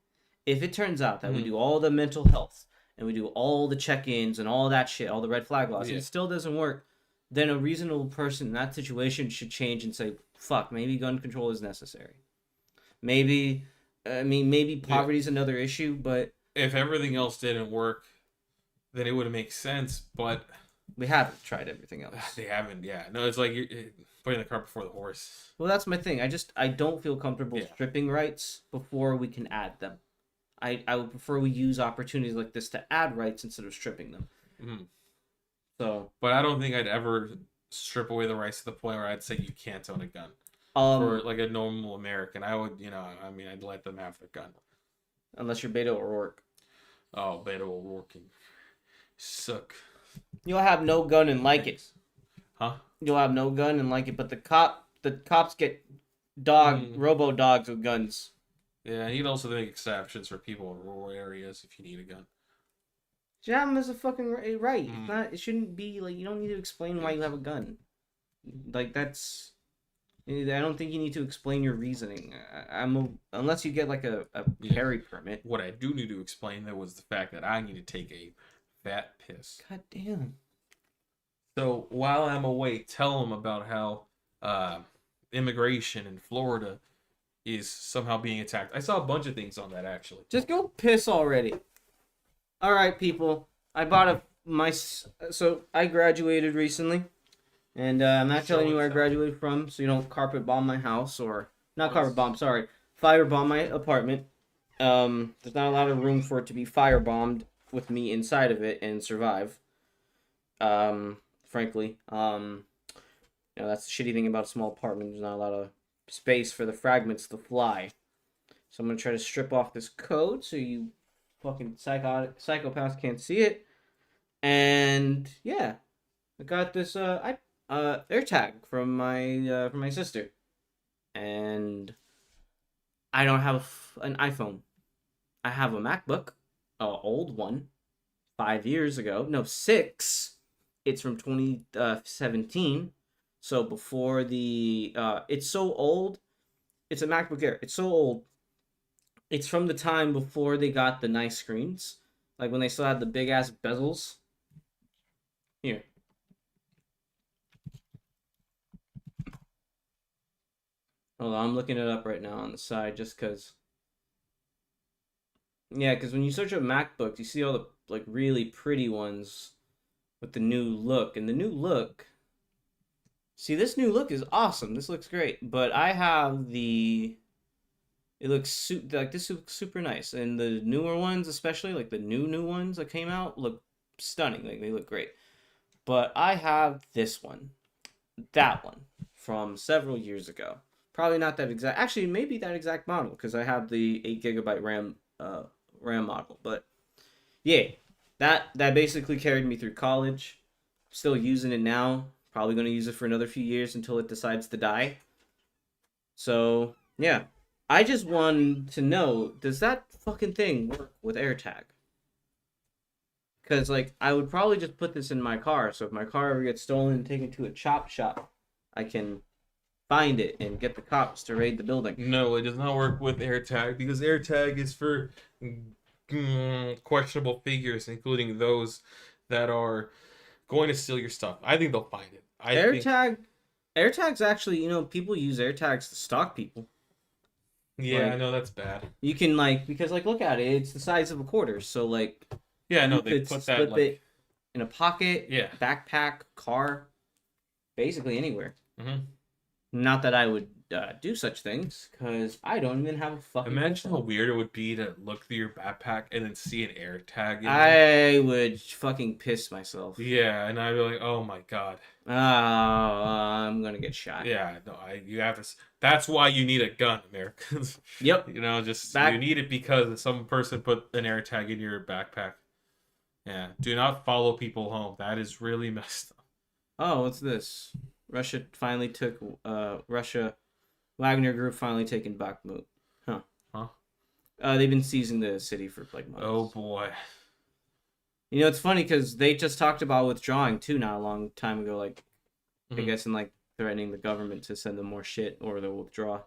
If it turns out that we do all the mental health and we do all the check-ins and all that shit, all the red flag laws, and it still doesn't work, then a reasonable person in that situation should change and say, fuck, maybe gun control is necessary. Maybe poverty is another issue, but if everything else didn't work, then it would make sense, but we haven't tried everything else. they haven't. Yeah, no, it's like you're putting the cart before the horse. Well, that's my thing. I don't feel comfortable stripping rights before we can add them. I would prefer we use opportunities like this to add rights instead of stripping them. So, but I don't think I'd ever strip away the rights to the point where I'd say you can't own a gun. For like a normal American, I would, I'd let them have their gun. Unless you're Beto O'Rourke. Oh, Beto O'Rourke. Suck. You'll have no gun and like it. Huh? You'll have no gun and like it, but the cops get robo dogs with guns. Yeah, and you'd also make exceptions for people in rural areas if you need a gun. You have them as a fucking right. It's not. It shouldn't be like you don't need to explain why you have a gun. Like that's. I don't think you need to explain your reasoning. Unless you get like a carry permit. What I do need to explain though was the fact that I need to take a fat piss. God damn. So while I'm away, tell them about how immigration in Florida is somehow being attacked. I saw a bunch of things on that actually. Just go piss already. All right, people. I bought so I graduated recently, and I'm not telling you where I graduated from, so you don't carpet bomb my house or not carpet bomb. Sorry, fire bomb my apartment. There's not a lot of room for it to be fire bombed with me inside of it and survive. Frankly, that's the shitty thing about a small apartment. There's not a lot of space for the fragments to fly. So I'm gonna try to strip off this code so you fucking psychopaths can't see it. And yeah, I got this AirTag from my sister, and I don't have an iPhone. I have a MacBook, old one, 5 years ago. No, 6. It's from 2017. So before the it's so old. It's a MacBook Air. It's so old. It's from the time before they got the nice screens, like when they still had the big ass bezels. Here. Hold on, I'm looking it up right now on the side just because. Yeah, because when you search up MacBooks, you see all the like really pretty ones with the new look. And the new look... See, this new look is awesome. This looks great. But I have the... It looks this looks super nice. And the newer ones, especially, like the new ones that came out, look stunning. Like, they look great. But I have this one. That one. From several years ago. Probably not that exact... Actually, maybe that exact model. Because I have the 8GB RAM model. But, yeah. That basically carried me through college. Still using it now. Probably going to use it for another few years until it decides to die. So, yeah. I just wanted to know, does that fucking thing work with AirTag? Because, like, I would probably just put this in my car. So if my car ever gets stolen and taken to a chop shop, I can find it and get the cops to raid the building. No, it does not work with AirTag because AirTag is for questionable figures, including those that are going to steal your stuff. I think they'll find it. AirTags actually, people use AirTags to stalk people. Yeah, like, I know that's bad. You can because look at it, it's the size of a quarter, so yeah, no, you they could put slip that it in a pocket, yeah, backpack, car, basically anywhere. Mm-hmm. Not that I would do such things, because I don't even have a fucking. Imagine how weird it would be to look through your backpack and then see an AirTag. I would fucking piss myself. Yeah, and I'd be like, oh my god. Oh, I'm gonna get shot. Yeah, no, you have to. That's why you need a gun, Americans. Yep. You need it because some person put an AirTag in your backpack. Yeah, do not follow people home. That is really messed up. Oh, what's this? Russia finally took Wagner Group finally taken Bakhmut. Huh. They've been seizing the city for months. Oh boy. It's funny because they just talked about withdrawing too not a long time ago, I guess in threatening the government to send them more shit or they'll withdraw.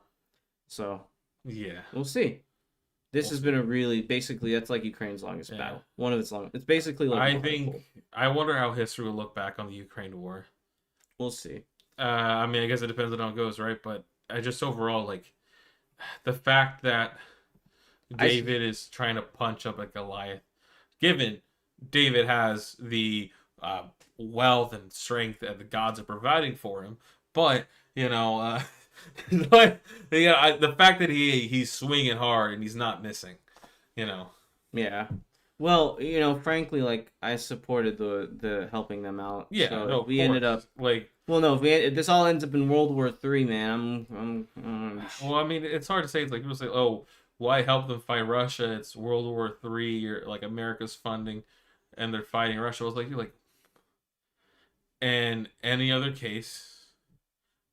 So yeah, we'll see. This has been basically that's Ukraine's longest battle. One of its long. It's basically I wonder how history will look back on the Ukraine war. We'll see. I guess it depends on how it goes, right? But I just overall the fact that David is trying to punch up a Goliath, given David has the wealth and strength that the gods are providing for him, but the fact that he's swinging hard and he's not missing, Yeah. Well, frankly, I supported the helping them out. Yeah, so no, we ended up if this all ends up in World War III, man, well, it's hard to say. It's people say, "Oh, why help them fight Russia? It's World War III. Or America's funding, and they're fighting Russia." I was you're in any other case,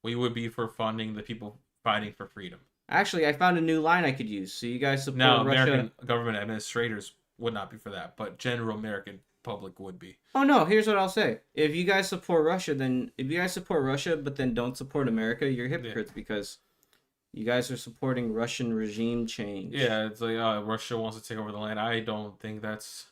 we would be for funding the people fighting for freedom. Actually, I found a new line I could use. So you guys support Russia. American government administrators would not be for that, but general American public would be. Oh no, here's what I'll say. If you guys support Russia, but then don't support America, you're hypocrites because you guys are supporting Russian regime change. Yeah, it's Russia wants to take over the land. I don't think that's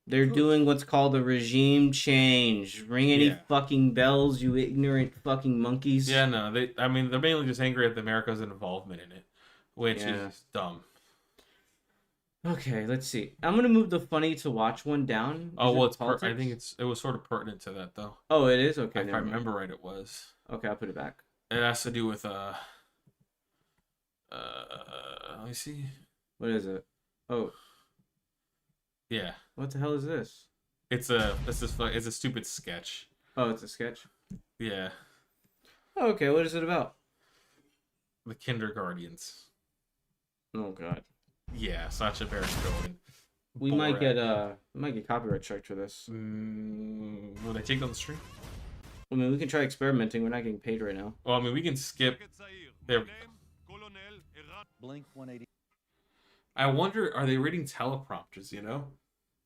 they're doing what's called a regime change. Ring any fucking bells, you ignorant fucking monkeys. Yeah, no, they're mainly just angry at America's involvement in it, which is dumb. Okay, let's see. I'm gonna move the funny to watch one down. I think it was sort of pertinent to that though. Oh, it is? Okay. If I remember right, it was. Okay, I'll put it back. It has to do with let me see. What is it? Oh. Yeah. What the hell is this? It's a stupid sketch. Oh, it's a sketch? Yeah. Oh, okay, what is it about? The kindergartens. Oh god. Yeah, Sacha Baron Cohen. We might get copyright strike for this. Will they take down the stream? We can try experimenting. We're not getting paid right now. Well, we can skip. There. Blink 180. I wonder, are they reading teleprompters?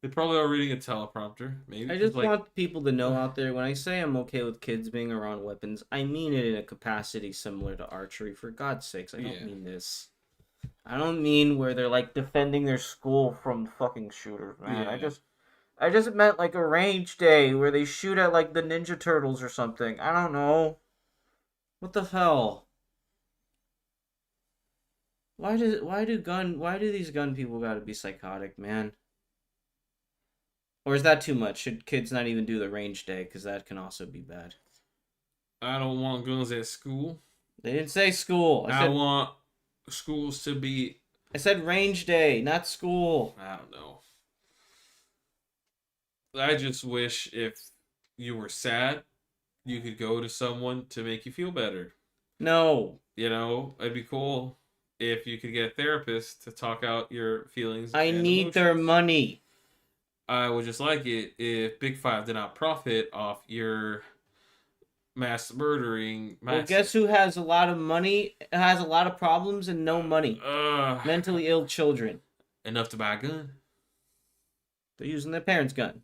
They probably are reading a teleprompter. Maybe. I just want people to know out there, when I say I'm okay with kids being around weapons, I mean it in a capacity similar to archery. For God's sakes, I don't mean this. I don't mean where they're defending their school from fucking shooters, man. Yeah. I just meant a range day where they shoot at the Ninja Turtles or something. I don't know. What the hell? Why do these gun people gotta be psychotic, man? Or is that too much? Should kids not even do the range day? Because that can also be bad. I don't want guns at school. They didn't say school. I want schools to be... I said range day, not school. I don't know. I just wish if you were sad, you could go to someone to make you feel better. No. It'd be cool if you could get a therapist to talk out your feelings. I need emotions. Their money. I would just like it if Big Five did not profit off your mass murdering. Well, guess who has a lot of money, has a lot of problems, and no money? Mentally ill children. Enough to buy a gun. They're using their parents' gun.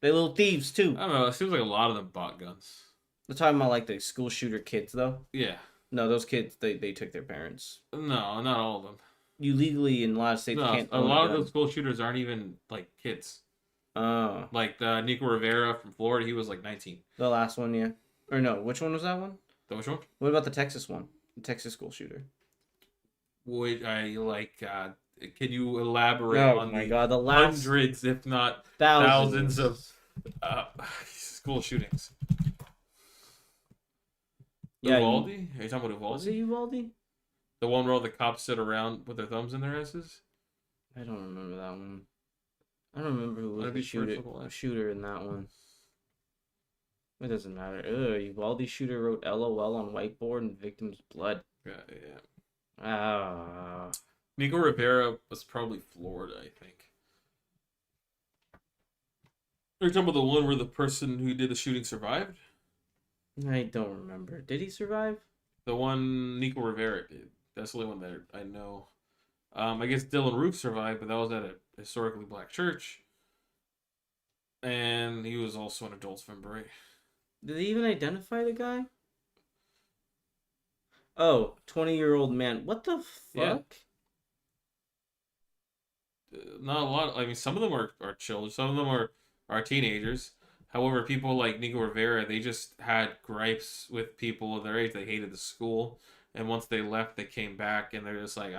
They're little thieves, too. I don't know. It seems like a lot of them bought guns. We're talking about like the school shooter kids though. Yeah. No, those kids they took their parents. No, not all of them. You legally in a lot of states No, can't a own lot of gun. those school shooters aren't even like kids. Oh, Like Nico Rivera from Florida, he was like 19. the last one, yeah. Or no, which one was that one? Which one? What about the Texas one? The Texas school shooter. Would I like? Can you elaborate Oh on my the god, the last hundreds, if not thousands thousands of school shootings? Yeah, Uvalde? Are you talking about Uvalde? Was it Uvalde? The one where all the cops sit around with their thumbs in their asses? I don't remember that one. I don't remember who was That'd the be first of all. shooter in that one. It doesn't matter. Ugh, Uvalde shooter wrote LOL on whiteboard and victim's blood. Yeah. Ah. Nico Rivera was probably Florida, I think. Are you talking about the one where the person who did the shooting survived? I don't remember. Did he survive? The one Nico Rivera did. That's the only one that I know. I guess Dylan Roof survived, but that was at a historically black church. And he was also an adult swim beret. Did they even identify the guy? Oh, 20-year-old man. What the fuck? Yeah. Not a lot. I mean, some of them are children. Some of them are teenagers. However, people like Nico Rivera, they just had gripes with people of their age. They hated the school. And once they left, they came back and they're just like,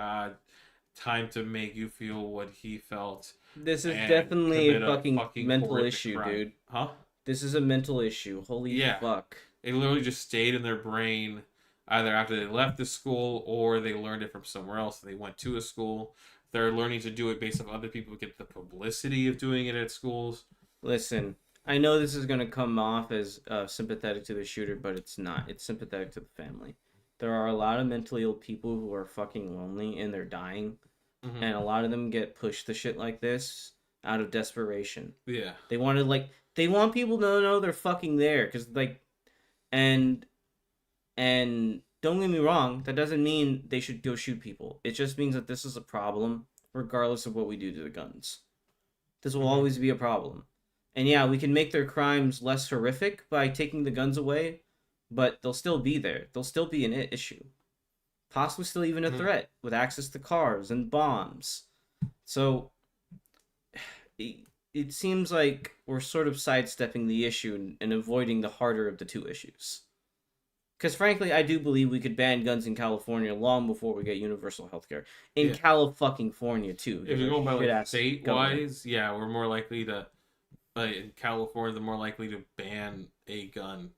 time to make you feel what he felt. This is and definitely a commit fucking mental horrific issue, crime. dude. Huh? This is a mental issue. Holy Yeah. fuck. It literally just stayed in their brain either after they left the school or they learned it from somewhere else. They went to a school. They're learning to do it based on other people get the publicity of doing it at schools. Listen, I know this is going to come off as sympathetic to the shooter, but it's not. It's sympathetic to the family. There are a lot of mentally ill people who are fucking lonely and they're dying. Mm-hmm. And a lot of them get pushed to shit like this out of desperation. Yeah. They want people to know they're fucking there. Because, and don't get me wrong, that doesn't mean they should go shoot people. It just means that this is a problem, regardless of what we do to the guns. This will always be a problem. And yeah, we can make their crimes less horrific by taking the guns away, but they'll still be there. They'll still be an issue. Possibly still even a threat with access to cars and bombs. So it seems like we're sort of sidestepping the issue and avoiding the harder of the two issues. Because frankly, I do believe we could ban guns in California long before we get universal healthcare. In California, too. If you're going by like state state-wise, yeah, we're more likely to, in California, they're more likely to ban a gun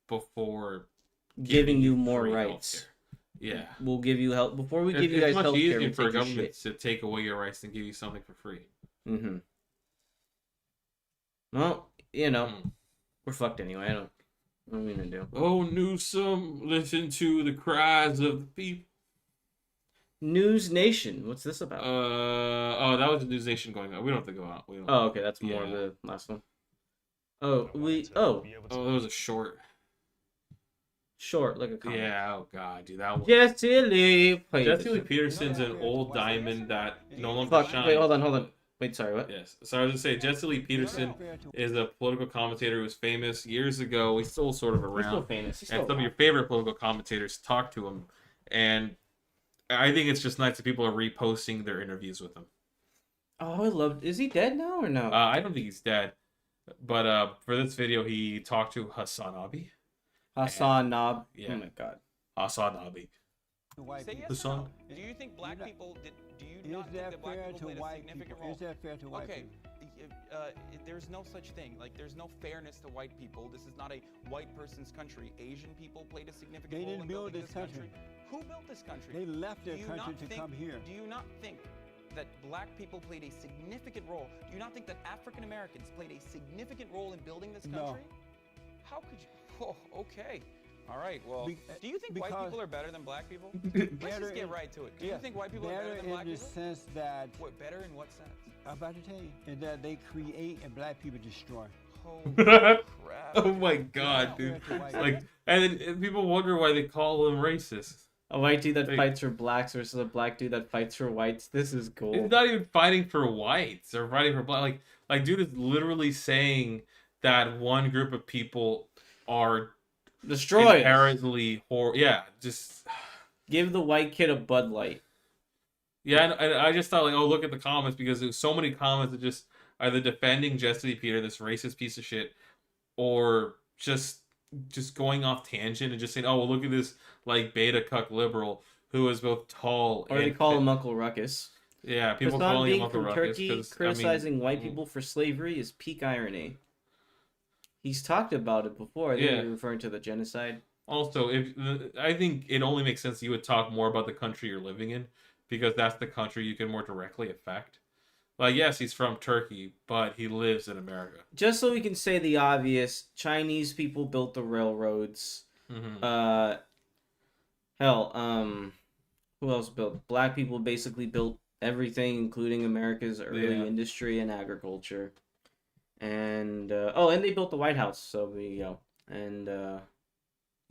before giving you more free rights. healthcare. Yeah. We'll give you help. Before we give you guys it's much healthcare, easier we for a take your government shit. to take away your rights than give you something for free. Mm-hmm. Well, we're fucked anyway. I don't what are we gonna do? Oh, Newsom, listen to the cries of the people. News Nation. What's this about? That was the News Nation going on. We don't have to go out. Oh, okay. That's more of the last one. Oh, that was a short. Short, like a comic. Yeah, oh god, dude, that one. Jesse Lee Peterson's an old diamond that no longer shines. Wait, hold on. Wait, sorry, what? Yes. So I was gonna say Jesse Lee Peterson is a political commentator who was famous years ago. He's still sort of around. He's still famous. And some of your favorite political commentators talk to him. And I think it's just nice that people are reposting their interviews with him. Oh, is he dead now or no? I don't think he's dead. But for this video, he talked to Hasan Abi. Hasan Nab. Yeah. Oh my god. Hasan Abi. Say yes Hasan. or no. Do you think black people do you not think that black people played a significant role? Is that fair to white people? There's no such thing. Like, there's no fairness to white people. This is not a white person's country. Asian people played a significant role in building this country. Who built this country? They left their country to come here. Do you not think that black people played a significant role? Do you not think that African Americans played a significant role in building this country? No. How could you? Oh, okay. All right. Well, do you think white people are better than black people? Let's just get right to it. Do you think white people are better than black people? Better in the sense that. What, better in what sense? I'm about to tell you. Is that they create and black people destroy. Holy crap. Oh my god, dude. Like, and then people wonder why they call him racist. A white dude that fights for blacks versus a black dude that fights for whites. This is cool. He's not even fighting for whites or fighting for black. Like dude is literally saying that one group of people are Destroy it. inherently yeah, just Give the white kid a Bud Light. yeah. And I just thought like, oh, look at the comments because there's so many comments that just either defending Jesse Peter, this racist piece of shit, or just going off tangent and just saying, oh, well, look at this like beta cuck liberal who is both tall Or and they call him Uncle Ruckus. yeah, people Hasan calling him being Uncle from Ruckus Turkey, because criticizing white people for slavery is peak irony. He's talked about it before. I think you're referring to the genocide. Also, if I think it only makes sense you would talk more about the country you're living in because that's the country you can more directly affect. Like, yes, he's from Turkey, but he lives in America. Just so we can say the obvious, Chinese people built the railroads. Mm-hmm. Who else built? Black people basically built everything, including America's early industry and agriculture. And and they built the White House. So there you go. And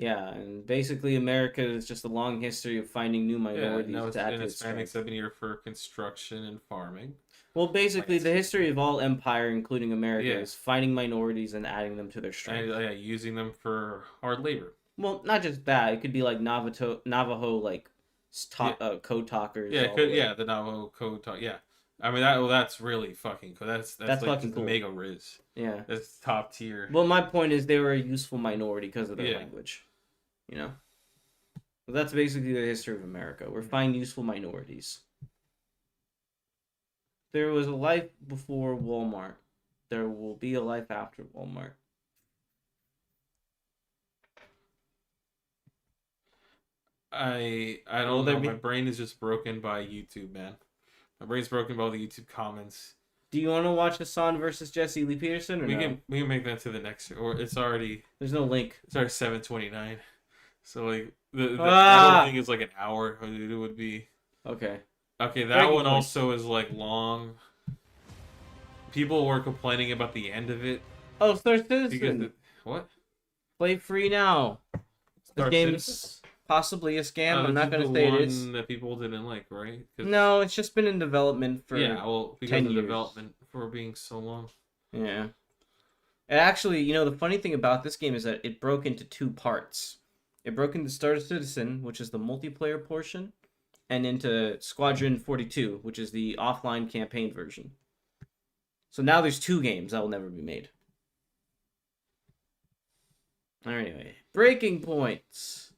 and basically America is just a long history of finding new minorities to add to its strength. 7 year for construction and farming. Well, basically, the history of all empire, including America, is finding minorities and adding them to their strength. And, using them for hard labor. Well, not just that. It could be like Navajo like code talkers. The Navajo code talk. Yeah, I mean that's really fucking cool. That's like fucking cool. Mega Riz. Yeah, that's top tier. Well, my point is they were a useful minority because of their language. You know, so that's basically the history of America. We're finding useful minorities. There was a life before Walmart. There will be a life after Walmart. I don't know. My brain is just broken by YouTube, man. My brain's broken by all the YouTube comments. Do you want to watch Hasan versus Jesse Lee Peterson? Or we can make that to the next, or it's already. There's no link. It's already 7:29, so like the other thing is like an hour. It would be okay. Okay, that one also is like long. People were complaining about the end of it. Oh, Star Citizen. What? Play free now. The game's possibly a scam. I'm not going to say it is. That people didn't like, right? No, it's just been in development for because 10 of years. development for being so long. Yeah. And actually, the funny thing about this game is that it broke into two parts. It broke into Star Citizen, which is the multiplayer portion, and into Squadron 42, which is the offline campaign version. So now there's two games that will never be made. Anyway, breaking points.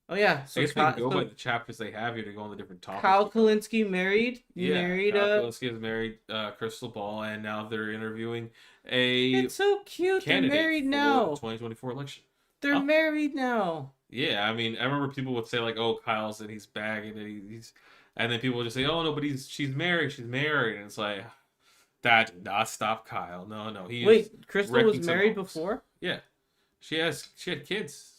Oh yeah, so I guess we can go by the chapters they have here to go on the different topics. Kyle Kalinske married. Kyle Kalinske is married. Crystal Ball, and now they're interviewing a. It's so cute. They're married now. 2024 election. They're married now. Yeah, I mean, I remember people would say like, "Oh, Kyle's and he's bagging and he's," and then people would just say, "Oh no, but she's married, and it's like that did not stop Kyle. No, Crystal was married before. Yeah, she had kids.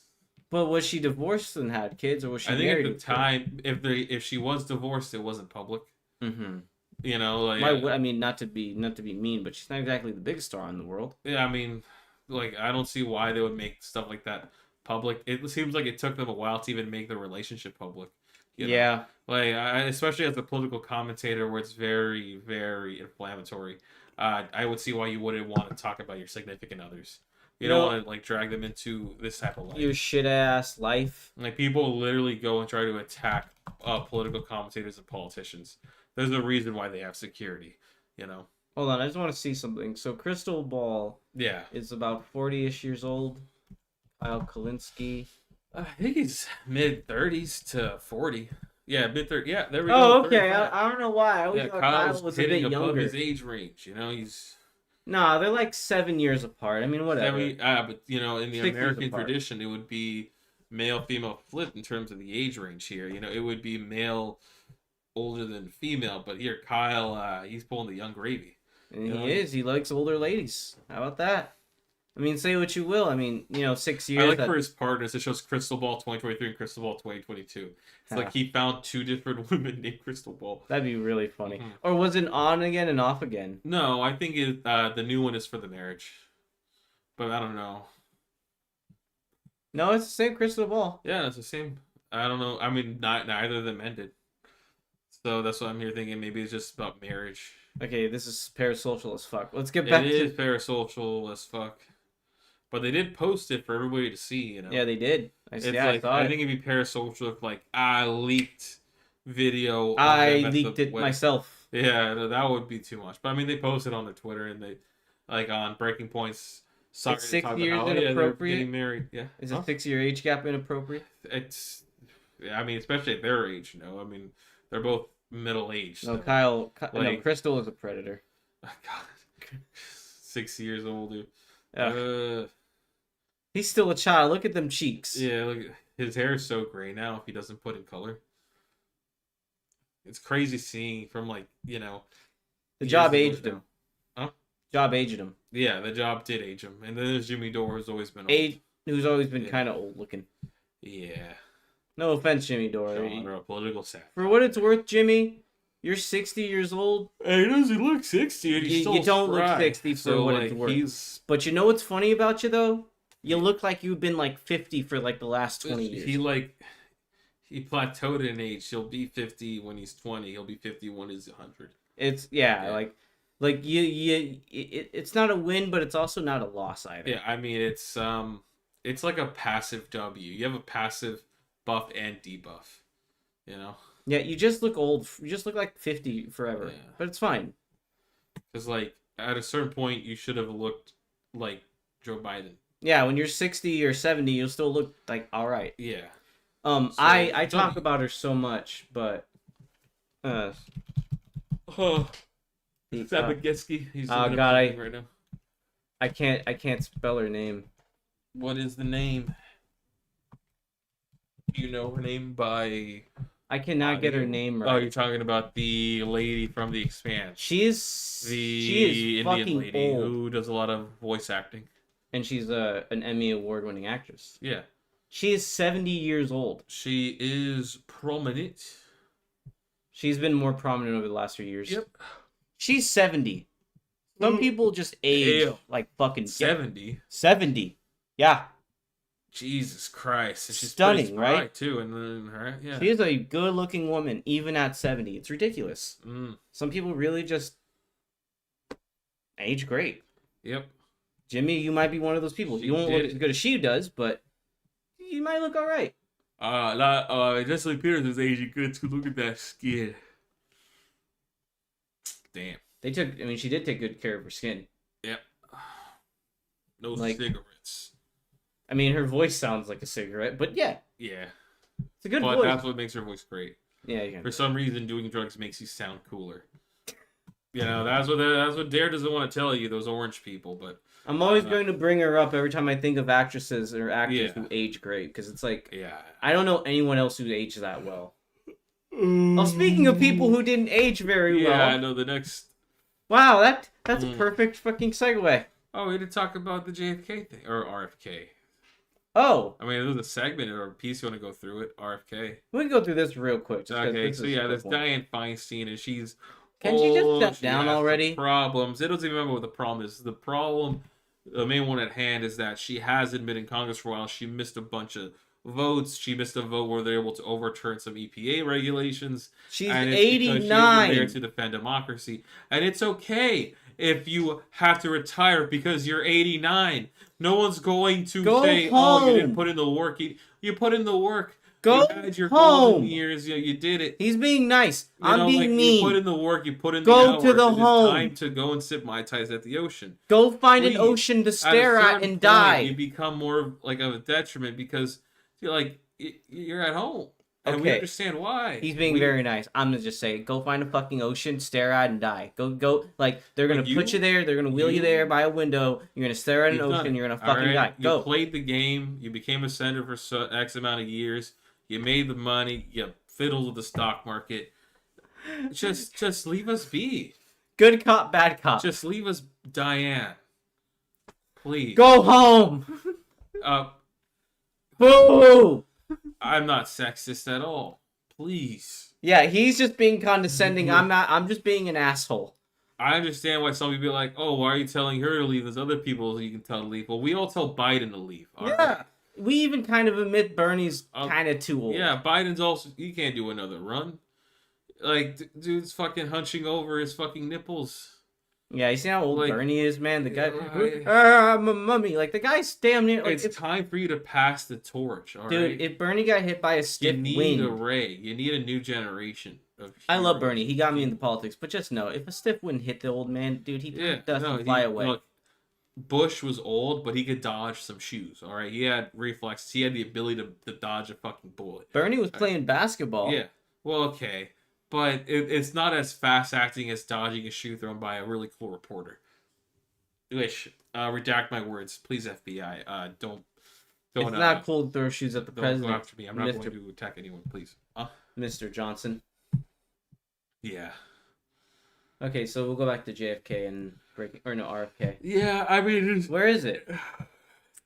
But was she divorced and had kids, or was she married? I think at the time, if she was divorced, it wasn't public. Mm-hmm. I mean, not to be mean, but she's not exactly the biggest star in the world. Yeah, I mean, like I don't see why they would make stuff like that public. It seems like it took them a while to even make the relationship public. Yeah. Like especially as a political commentator, where it's very, very inflammatory. I would see why you wouldn't want to talk about your significant others. You don't want to like drag them into this type of life. Your shit ass life. Like people literally go and try to attack political commentators and politicians. There's a reason why they have security. Hold on, I just want to see something. So Crystal Ball. Yeah. Is about 40-ish years old. Kyle Kalinske. I think he's mid-30s to 40. Yeah, mid-30s. Yeah, there we go. Oh, okay. I don't know why. I always thought Kyle was a bit above younger. His age range. He's. Nah, they're like 7 years apart. I mean, whatever. But in the American tradition, it would be male-female flip in terms of the age range here. It would be male older than female, but here Kyle, he's pulling the young gravy. And he is. He likes older ladies. How about that? I mean, say what you will. I mean, 6 years. I like for his partners. It shows Crystal Ball 2023 and Crystal Ball 2022. It's like he found two different women named Crystal Ball. That'd be really funny. Mm-hmm. Or was it on again and off again? No, I think the new one is for the marriage. But I don't know. No, it's the same Crystal Ball. Yeah, it's the same. I don't know. I mean, neither of them ended. So that's what I'm here thinking. Maybe it's just about marriage. Okay, this is parasocial as fuck. Let's get back to... It is parasocial as fuck. But they did post it for everybody to see, you know. Yeah, they did. It's I like, saw I it. think it'd be parasocial like, I leaked video. I leaked it myself. Yeah, that would be too much. But I mean, they posted on their Twitter and they, like on Breaking Points. Sorry, It's 6 years inappropriate. They're getting married. Yeah, Is a 6-year age gap inappropriate? It's, I mean, especially at their age. You know, I mean, they're both middle aged. No, so. no, Crystal is a predator. God, 6 years old, dude. He's still a child. Look at them cheeks. Yeah, look, his hair is so gray now if he doesn't put in color. It's crazy seeing from like, you know. The job aged him. Huh? Job aged him. Yeah, the job did age him. And then there's Jimmy Dore, who's always been old. Who's always been kind of old looking. Yeah. No offense, Jimmy Dore. Genre, a political sack. For what it's worth, Jimmy, you're 60 years old. Hey, he doesn't look 60. And he's you don't look spry. 60 for what it's worth. But you know what's funny about you, though? You look like you've been like 50 for like the last 20 years. He plateaued in age. He'll be 50 when he's 20. He'll be 50 when he's 100. It's it's not a win, but it's also not a loss either. Yeah, I mean it's like a passive W. You have a passive buff and debuff. You know? Yeah, you just look old. You just look like 50 forever. Yeah. But it's fine. Because like at a certain point you should have looked like Joe Biden. Yeah, when you're 60 or 70, you'll still look like all right. Yeah. So, I talk about her so much, but Zabagetsky. He's God, right now. I can't spell her name. What is the name? Do you know her name by? I cannot get her name right. Oh, you're talking about the lady from The Expanse. She is Indian fucking lady old. who does a lot of voice acting. And she's an Emmy award-winning actress. Yeah. She is 70 years old. She is prominent. She's been more prominent over the last few years. Yep. She's 70. Some people just age like fucking 70. 70. Yeah. Jesus Christ. And she's stunning, right? Too, and then her, yeah. She is a good-looking woman, even at 70. It's ridiculous. Some people really just age great. Yep. Jimmy, you might be one of those people. You won't look as good as she does, but you might look all right. Leslie Peters is aging good. So look at that skin. Damn. She did take good care of her skin. Yep. No cigarettes. I mean, her voice sounds like a cigarette, but yeah. Yeah. It's a good voice. But that's what makes her voice great. Yeah, you can. For some reason, doing drugs makes you sound cooler. You know, that's what Dare doesn't want to tell you, those orange people, but... I'm always going to bring her up every time I think of actresses or actors who age great, because it's like... Yeah. I don't know anyone else who aged that well. Oh, speaking of people who didn't age very well... Yeah, I know the next... Wow, that's a perfect fucking segue. Oh, we didn't talk about the JFK thing, or RFK. Oh. I mean, there's a segment or a piece you want to go through it, RFK. We can go through this real quick. Okay, so yeah, there's Dianne Feinstein, and she's... Can she just step down already? Problems. It doesn't even remember what the problem is. The main one at hand is that she hasn't been in Congress for a while. She missed a bunch of votes. She missed a vote where they're able to overturn some EPA regulations. She's and 89. She's there to defend democracy. And it's okay if you have to retire because you're 89. No one's going to say, home. "Oh, you didn't put in the work." You put in the work. Go you had your home. golden years. You did it. He's being nice. I'm being mean. You put in the work. You put in go the hours. to the It's home. time to go and sip Mai Tais at the ocean. Go find an ocean to stare at and die. You become more like of a detriment because you're at home. And we understand why. He's being very nice. I'm gonna just say, go find a fucking ocean, stare at and die. Go. Like they're gonna put you there. They're gonna wheel you there by a window. You're gonna stare at an ocean. You're gonna fucking die. Go. You played the game. You became a senator for X amount of years. You made the money. You fiddled with the stock market. Just leave us be. Good cop, bad cop. Just leave us, Diane. Please. Go home. Boo. I'm not sexist at all. Please. Yeah, he's just being condescending. I'm not. I'm just being an asshole. I understand why some people be like, "Oh, why are you telling her to leave? There's other people you can tell to leave." Well, we all tell Biden to leave. Right? We even kind of admit Bernie's kind of too old. Yeah, Biden's also... He can't do another run. Like, dude's fucking hunching over his fucking nipples. Yeah, you see how old Like, Bernie is, man? The guy, I'm a mummy. Like, the guy's damn near. Like, it's time for you to pass the torch, all dude, right? if Bernie got hit by a You stiff need a wind. Ray. You need a new generation of I love heroes. Bernie. He got me into politics. But just know, if a stiff wind hit the old man, dude, he'd Yeah, dust no, and fly away. Look, Bush was old, but he could dodge some shoes, all right? He had reflexes. He had the ability to dodge a fucking bullet. Bernie was playing basketball. Yeah, well, okay. But it's not as fast-acting as dodging a shoe thrown by a really cool reporter. Which, redact my words, please, FBI. Don't. It's not cool to throw shoes at the Don't president. go after me. I'm not going to attack anyone, please. Mr. Johnson. Yeah. Okay, so we'll go back to JFK and RFK. Yeah, I mean, Where is it?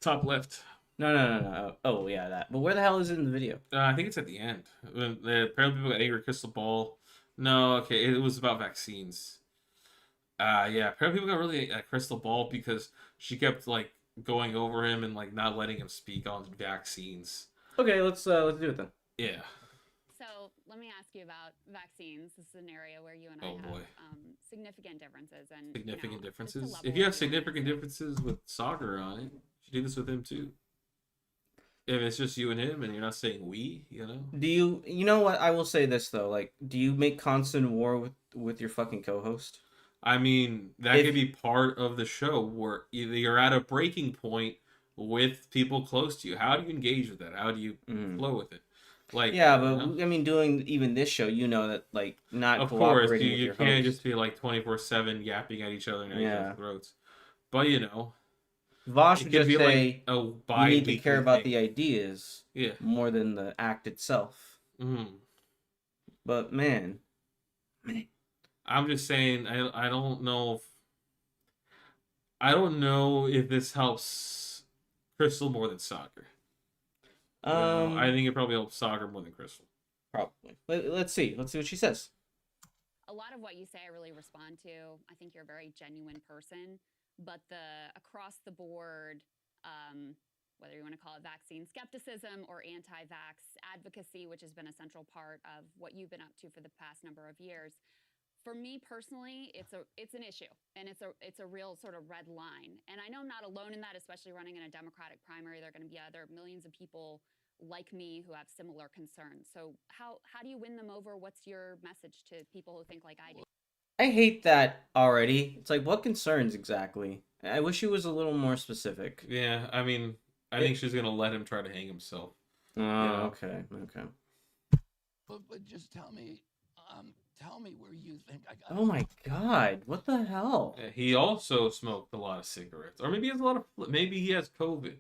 top left. No. Oh, yeah, that. But where the hell is it in the video? I think it's at the end. Apparently, people got angry at Crystal Ball. No, okay, it was about vaccines. Yeah, apparently people got really at Crystal Ball because she kept like going over him and like not letting him speak on vaccines. Okay, let's do it then. Yeah. So let me ask you about vaccines. This is an area where you and I have significant differences. And significant differences. If you have significant differences with soccer on it, you should do this with him too. If it's just you and him, and you're not saying we, you know. Do you know what? I will say this though. Like, do you make constant war with your fucking co-host? I mean, that could be part of the show where either you're at a breaking point with people close to you. How do you engage with that? How do you flow with it? Like, yeah, but I mean, doing even this show, you know that like not of cooperating course with you your can't host. just be like 24/7 yapping at each other and at each other's throats. But you know, Vosh would just say like you need to care about the ideas, yeah, more than the act itself. But man. I'm just saying, I don't know if this helps Crystal more than soccer. I think it probably helps soccer more than Crystal. Probably. Let's see what she says. A lot of what you say I really respond to. I think you're a very genuine person, but the across the board, whether you want to call it vaccine skepticism or anti-vax advocacy, which has been a central part of what you've been up to for the past number of years. For me personally, it's an issue, and it's a real sort of red line. And I know I'm not alone in that, especially running in a Democratic primary. There are going to be other millions of people like me who have similar concerns. So how do you win them over? What's your message to people who think like I do? I hate that already. It's like, what concerns exactly? I wish he was a little more specific. Yeah, I mean, I think she's gonna let him try to hang himself. Oh, okay. But just tell me where you think I got. Oh my God! What the hell? He also smoked a lot of cigarettes, or maybe he has maybe he has COVID,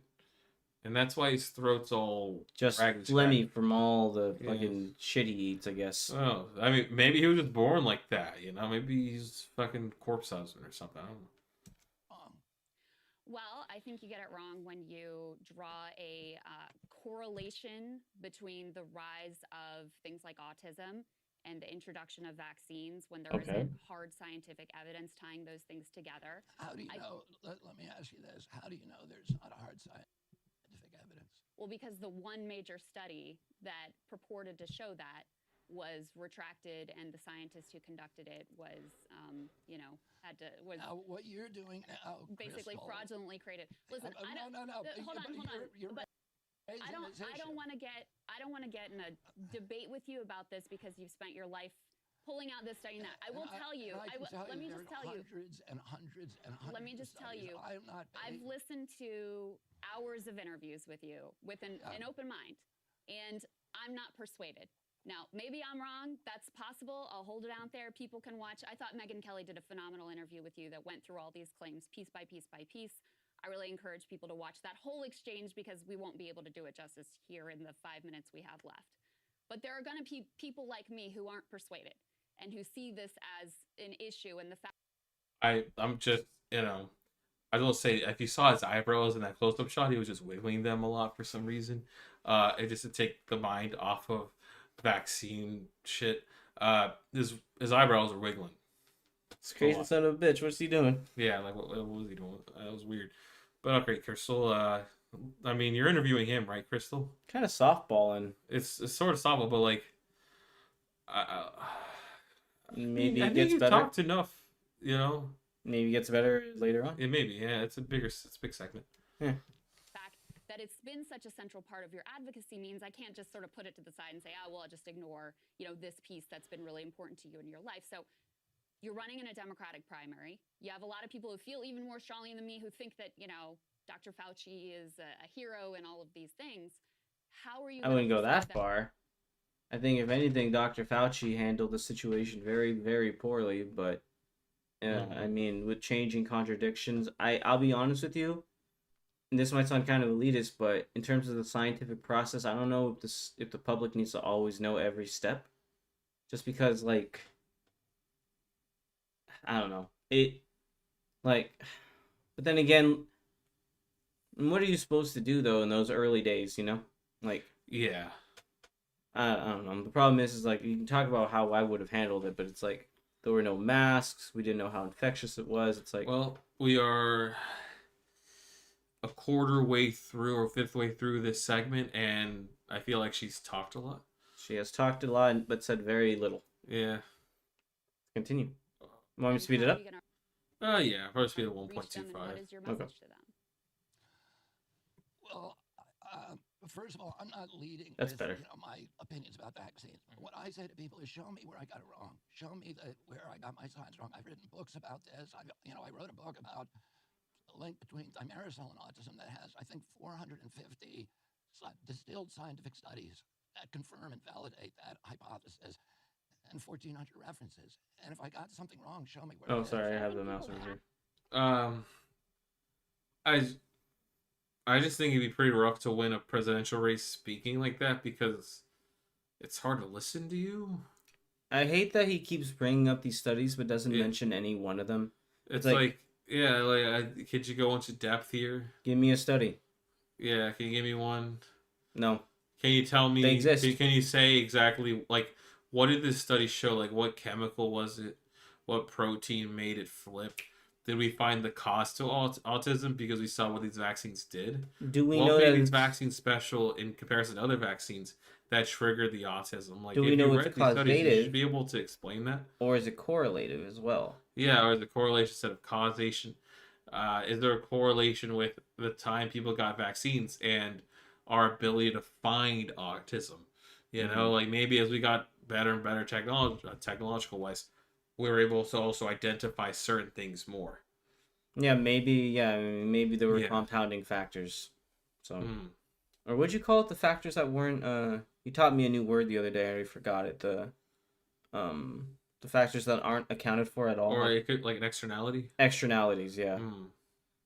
and that's why his throat's all just phlegmy from all the fucking shit he eats, I guess. Oh, I mean, maybe he was just born like that, you know? Maybe he's fucking corpse husband or something. I don't know. Well, I think you get it wrong when you draw a correlation between the rise of things like autism and the introduction of vaccines when there isn't hard scientific evidence tying those things together. How do you know? Let me ask you this. How do you know there's not a hard scientific evidence? Well, because the one major study that purported to show that was retracted, and the scientist who conducted it was, Now, what you're doing now, basically Crystal, fraudulently created. Listen, no. Hold on. But I don't want to get in a debate with you about this because you've spent your life pulling out this study. I will tell you. Let me just tell you. Hundreds and hundreds and hundreds. Let me just tell you. I've listened to hours of interviews with you with an open mind, and I'm not persuaded. Now, maybe I'm wrong. That's possible. I'll hold it out there. People can watch. I thought Megyn Kelly did a phenomenal interview with you that went through all these claims piece by piece by piece. I really encourage people to watch that whole exchange because we won't be able to do it justice here in the 5 minutes we have left. But there are going to be people like me who aren't persuaded and who see this as an issue. And the fact I'm just, I will say, if you saw his eyebrows in that close-up shot, he was just wiggling them a lot for some reason. It just to take the mind off of vaccine shit. His eyebrows are wiggling. It's crazy son of a bitch. What's he doing? Yeah, like what was he doing? That was weird. But okay, Crystal. I mean, you're interviewing him, right, Crystal? Kind of softballing. It's sort of softball, but like, maybe I it think gets you better. talked enough. Maybe gets better later on. It may be, yeah. It's a big segment. Yeah. Fact that it's been such a central part of your advocacy means I can't just sort of put it to the side and say, oh, well, I'll just ignore, this piece that's been really important to you in your life. So you're running in a Democratic primary. You have a lot of people who feel even more strongly than me who think that, Dr. Fauci is a hero and all of these things. How are you? I wouldn't go that far. I think if anything, Dr. Fauci handled the situation very, very poorly. But I mean, with changing contradictions, I'll be honest with you. And this might sound kind of elitist, but in terms of the scientific process, I don't know if the public needs to always know every step. Just because, like, I don't know. But then again, what are you supposed to do, though, in those early days, Like, yeah. I don't know. The problem is like, you can talk about how I would have handled it, but it's like, there were no masks. We didn't know how infectious it was. It's like... Well, we are a quarter way through or fifth way through this segment, and I feel like she's talked a lot. She has talked a lot, but said very little. Yeah. Continue. Want me to speed it up? Yeah. Probably speed at 1.25. What is your message to them? Well, first of all, I'm not leading That's with better. My opinions about vaccines. What I say to people is, show me where I got it wrong. Show me where I got my science wrong. I've written books about this. I wrote a book about the link between thimerosal and autism that has, I think, 450 distilled scientific studies that confirm and validate that hypothesis, and 1,400 references. And if I got something wrong, show me where. Oh, sorry, I have the mouse over here. I just think it'd be pretty rough to win a presidential race speaking like that, because it's hard to listen to you. I hate that he keeps bringing up these studies but doesn't mention any one of them. It's like could you go into depth here? Give me a study. Yeah, can you give me one? No. Can you tell me? They exist. Can you say exactly, like, what did this study show? Like, what chemical was it? What protein made it flip? Did we find the cause to autism because we saw what these vaccines did? Do we what know made that these vaccines special in comparison to other vaccines that triggered the autism? Like, do we know it's causative? You should be able to explain that. Or is it correlative as well? Yeah, or is it correlation instead of causation? Is there a correlation with the time people got vaccines and our ability to find autism? You know, like, maybe as we got better and better technological wise, we were able to also identify certain things more. Yeah, maybe there were compounding factors. So, or would you call it the factors that weren't? You taught me a new word the other day. I already forgot it. The factors that aren't accounted for at all. Or it could, like, an externality. Externalities, yeah.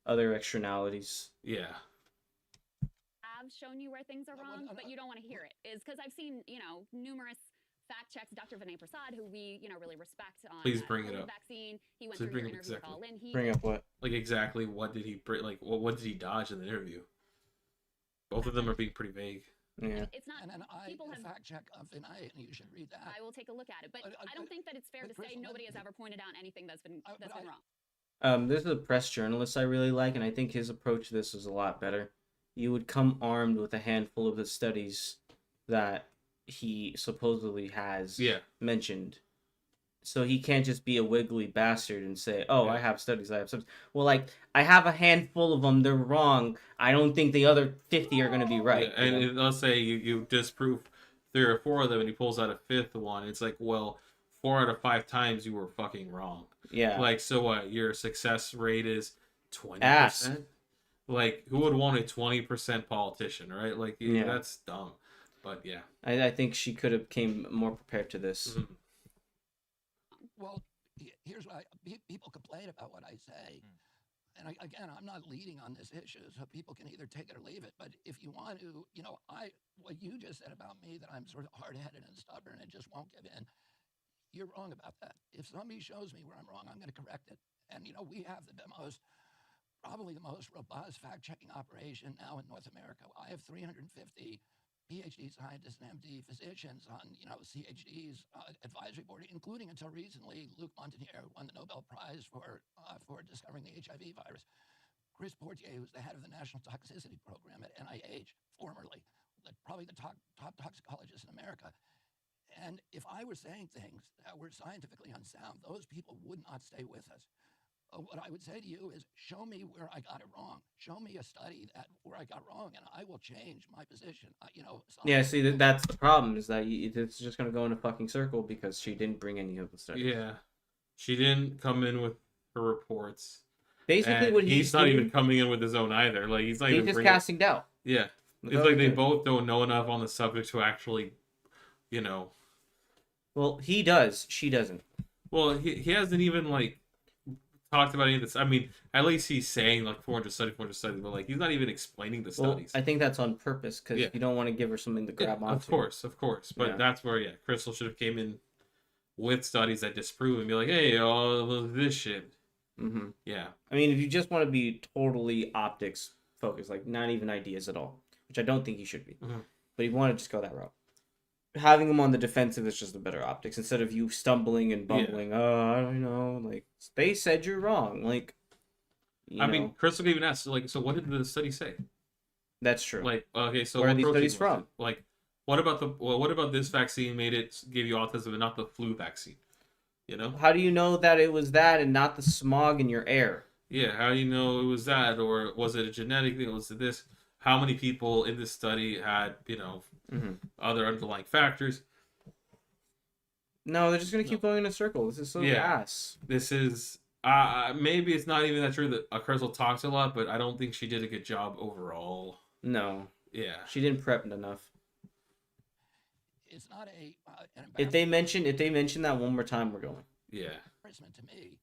Other externalities. Yeah. I've shown you where things are wrong, but you don't want to hear it. Is because I've seen, numerous fact checks. Dr. Vinay Prasad, who we, really respect on Please bring it up. Vaccine. He went through your interview with all in. Bring up what? Like, exactly what did he like? What did he dodge in the interview? Both of them are being pretty vague. Yeah. It's not. And people have fact check of Vinay, and you should read that. I will take a look at it, but I don't think that it's fair to say nobody has ever pointed out anything that's been wrong. This is a press journalist I really like, and I think his approach to this is a lot better. You would come armed with a handful of the studies that he supposedly has mentioned. So he can't just be a wiggly bastard and say, I have studies. Well, like, I have a handful of them. They're wrong. I don't think the other 50 are going to be right. Yeah, and let's say you disprove 3 or 4 of them and he pulls out a 5th one. It's like, well, 4 out of 5 times you were fucking wrong. Yeah. Like, so what? Your success rate is 20%? Ass. Like, who would want a 20% politician, right? Like, that's dumb. But yeah. I think she could have came more prepared to this. Mm-hmm. Well, here's what people complain about what I say. And again, I'm not leading on this issue, so people can either take it or leave it. But if you want to, what you just said about me, that I'm sort of hard-headed and stubborn and just won't give in, you're wrong about that. If somebody shows me where I'm wrong, I'm going to correct it. And, we have probably the most robust fact-checking operation now in North America. I have 350 PhD scientists and MD physicians on, CHD's advisory board, including until recently Luc Montagnier, who won the Nobel Prize for discovering the HIV virus. Chris Portier, who's the head of the National Toxicity Program at NIH, formerly, probably the top toxicologist in America. And if I were saying things that were scientifically unsound, those people would not stay with us. What I would say to you is, show me where I got it wrong. Show me a study where I got wrong, and I will change my position. Yeah, see, that's the problem, is that it's just going to go in a fucking circle because she didn't bring any of the studies. Yeah. She didn't come in with her reports. Basically, and what he's not even coming in with his own either. Like, he's not even just casting doubt. Yeah. It's like they both don't know enough on the subject to actually, Well, he does. She doesn't. Well, he hasn't even, like, talked about any of this. I mean, at least he's saying, like, 400 studies, but, like, he's not even explaining the studies. I think that's on purpose, because you don't want to give her something to grab onto. Of course. But that's where, Crystal should have came in with studies that disprove and be like, hey, this shit. Mm-hmm. Yeah. I mean, if you just want to be totally optics focused, like, not even ideas at all, which I don't think he should be. Mm-hmm. But you want to just go that route. Having him on the defensive is just a better optics, instead of you stumbling and bumbling. Oh, I don't know. Like, they said you're wrong. Like, I mean, Crystal even asked, like, so what did the study say? That's true. Like, okay, so where are these studies from? Like, what about this vaccine gave you autism and not the flu vaccine? How do you know that it was that and not the smog in your air? Yeah, how do you know it was that, or was it a genetic thing? Was it this? How many people in this study had, other underlying factors? No, they're just gonna keep going in a circle. This is so ass. This is maybe it's not even that true that Crystal talks a lot, but I don't think she did a good job overall. No. Yeah. She didn't prep enough. It's not an If they mention that one more time, we're going. Yeah. Embarrassment to me.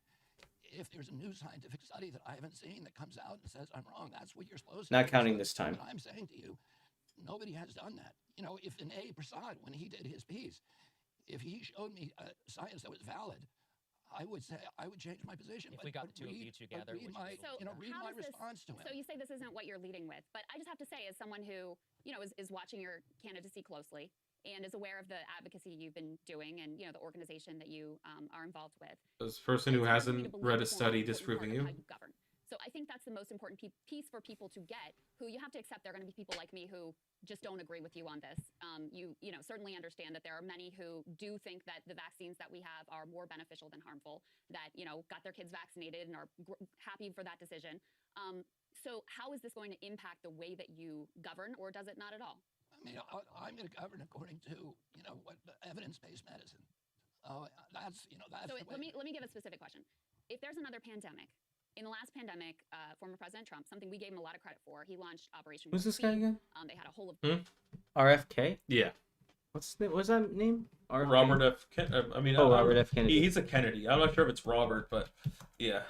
If there's a new scientific study that I haven't seen that comes out and says I'm wrong, that's what you're supposed to do. Not counting this time. But I'm saying to you, nobody has done that. If an A. Prasad, when he did his piece, if he showed me science that was valid, I would change my position. If we got the two of you together, read my response to him. So you say this isn't what you're leading with, but I just have to say, as someone who is watching your candidacy closely and is aware of the advocacy you've been doing and the organization that you are involved with. As a person who hasn't read a study disproving you. So I think that's the most important piece for people to get, who you have to accept there are going to be people like me who just don't agree with you on this. You certainly understand that there are many who do think that the vaccines that we have are more beneficial than harmful, that, got their kids vaccinated and are happy for that decision. So how is this going to impact the way that you govern, or does it not at all? I mean, I'm going to govern according to, what evidence-based medicine. That's. So let me give a specific question. If there's another pandemic, in the last pandemic, former President Trump, something we gave him a lot of credit for, he launched Operation. Who's this guy again? They had a whole of RFK. Yeah. What's that name? RFK? Robert F. Robert F. Kennedy. He's a Kennedy. I'm not sure if it's Robert, but yeah.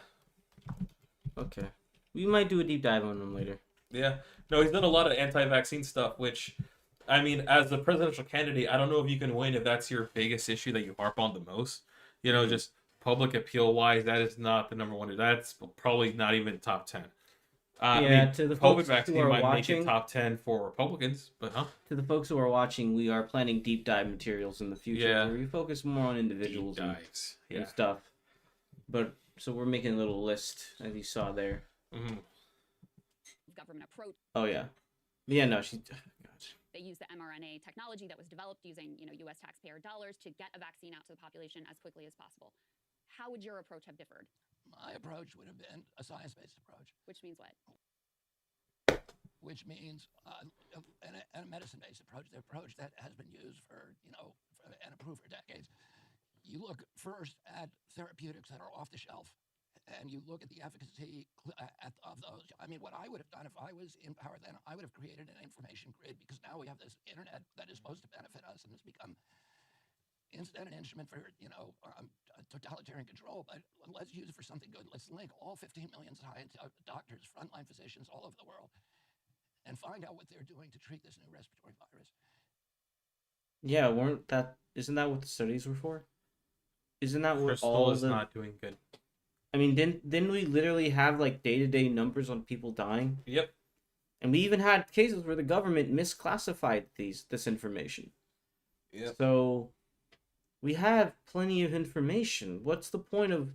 Okay. We might do a deep dive on him later. Yeah. No, he's done a lot of anti-vaccine stuff, which, I mean, as the presidential candidate, I don't know if you can win if that's your biggest issue that you harp on the most. Just public appeal-wise, that is not the number one. That's probably not even top 10. To the COVID folks vaccine who are might watching, make it top 10 for Republicans, but To the folks who are watching, we are planning deep dive materials in the future where we focus more on individuals and stuff. But so we're making a little list, as you saw there. Mm-hmm. Government approach. Oh yeah, no, she. They used the mRNA technology that was developed using U.S. taxpayer dollars to get a vaccine out to the population as quickly as possible. How would your approach have differed? My approach would have been a science-based approach. Which means what? Which means a medicine-based approach, the approach that has been used for and approved for decades. You look first at therapeutics that are off the shelf, and you look at the efficacy of those. I mean, what I would have done if I was in power then, I would have created an information grid, because now we have this internet that is supposed to benefit us, and it's become instead an instrument for totalitarian control. But let's use it for something good. Let's link all 15 million doctors, frontline physicians all over the world, and find out what they're doing to treat this new respiratory virus. Yeah, isn't that what the studies were for? Isn't that what Crystal is not doing good? I mean, didn't we literally have like day-to-day numbers on people dying? Yep. And we even had cases where the government misclassified this information. Yep. So we have plenty of information. What's the point of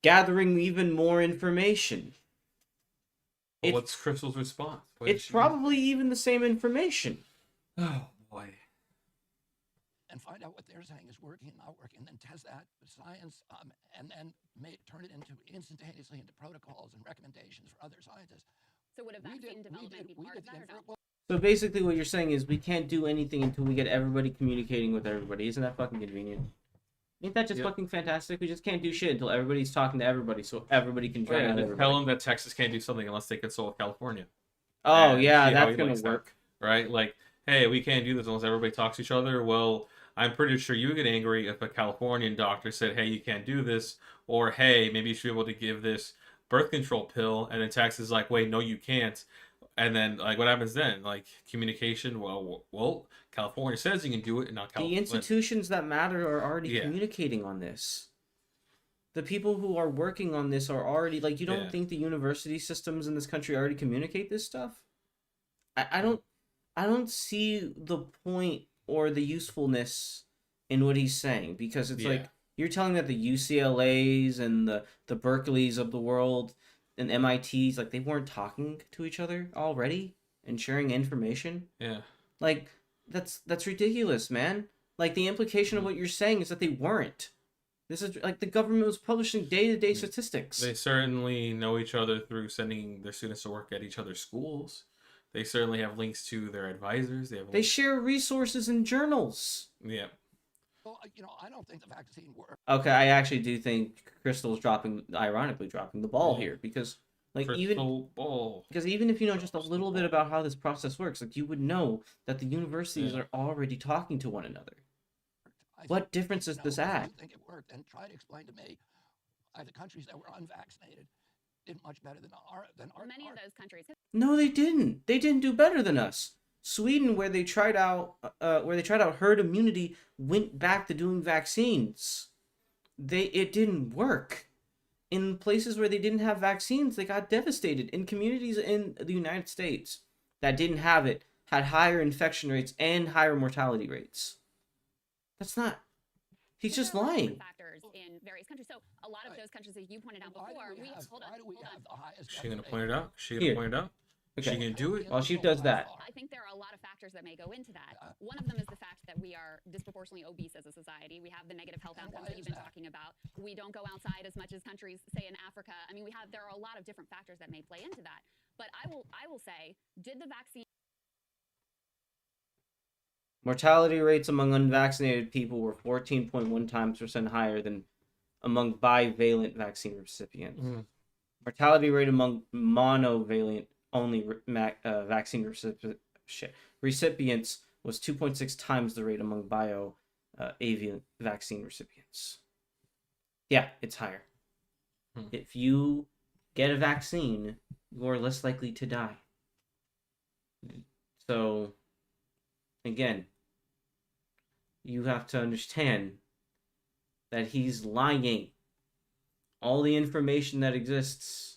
gathering even more information? Well, what's Crystal's response? It's probably even the same information. Oh boy. and find out what they're saying is working and not working, and then test that with science, and then turn it instantaneously into protocols and recommendations for other scientists. So would a vaccine development be part of that or not? So basically what you're saying is we can't do anything until we get everybody communicating with everybody. Isn't that fucking convenient? Ain't that just fucking fantastic? We just can't do shit until everybody's talking to everybody so everybody can join everybody. Tell them that Texas can't do something unless they consult California. Oh, yeah, that's going to work. Right? Like, hey, we can't do this unless everybody talks to each other. Well, I'm pretty sure you would get angry if a Californian doctor said, hey, you can't do this. Or, hey, maybe you should be able to give this birth control pill. And then Texas is like, wait, no, you can't. And then, like, what happens then? Like, communication, well, California says you can do it, and not California. The institutions that matter are already communicating on this. The people who are working on this are already, like, you don't think the university systems in this country already communicate this stuff? I don't see the point or the usefulness in what he's saying, because it's like, you're telling that the UCLAs and the Berkeleys of the world and MITs, like, they weren't talking to each other already and sharing information? Yeah. Like, that's ridiculous, man. Like, the implication of what you're saying is that they weren't. This is, like, the government was publishing day-to-day statistics. They certainly know each other through sending their students to work at each other's schools. They certainly have links to their advisors. They share resources in journals. Yeah. Well, I don't think the vaccine works. Okay, I actually do think Crystal's ironically dropping the ball here, because like even if you know just a little bit about how this process works, like you would know that the universities are already talking to one another. What difference does this add? If you think it worked, and try to explain to me why the countries that were unvaccinated did much better than our. Many of those countries. No, they didn't. They didn't do better than us. Sweden, where they tried out herd immunity, went back to doing vaccines. It didn't work. In places where they didn't have vaccines, they got devastated. In communities in the United States that didn't have it, had higher infection rates and higher mortality rates. That's not. He's just lying. Factors in various countries. So a lot of those countries, as you pointed out before, hold on. Is she gonna point it out? Okay. She can do it. While she does that. I think there are a lot of factors that may go into that. One of them is the fact that we are disproportionately obese as a society. We have the negative health outcomes that you've been talking about. We don't go outside as much as countries, say in Africa. I mean, there are a lot of different factors that may play into that. But I will say, did the vaccine... Mortality rates among unvaccinated people were 14.1% higher than among bivalent vaccine recipients. Mortality rate among monovalent only vaccine recipients was 2.6 times the rate among avian vaccine recipients. Yeah, it's higher. If you get a vaccine, you're less likely to die. So, again, you have to understand that he's lying. All the information that exists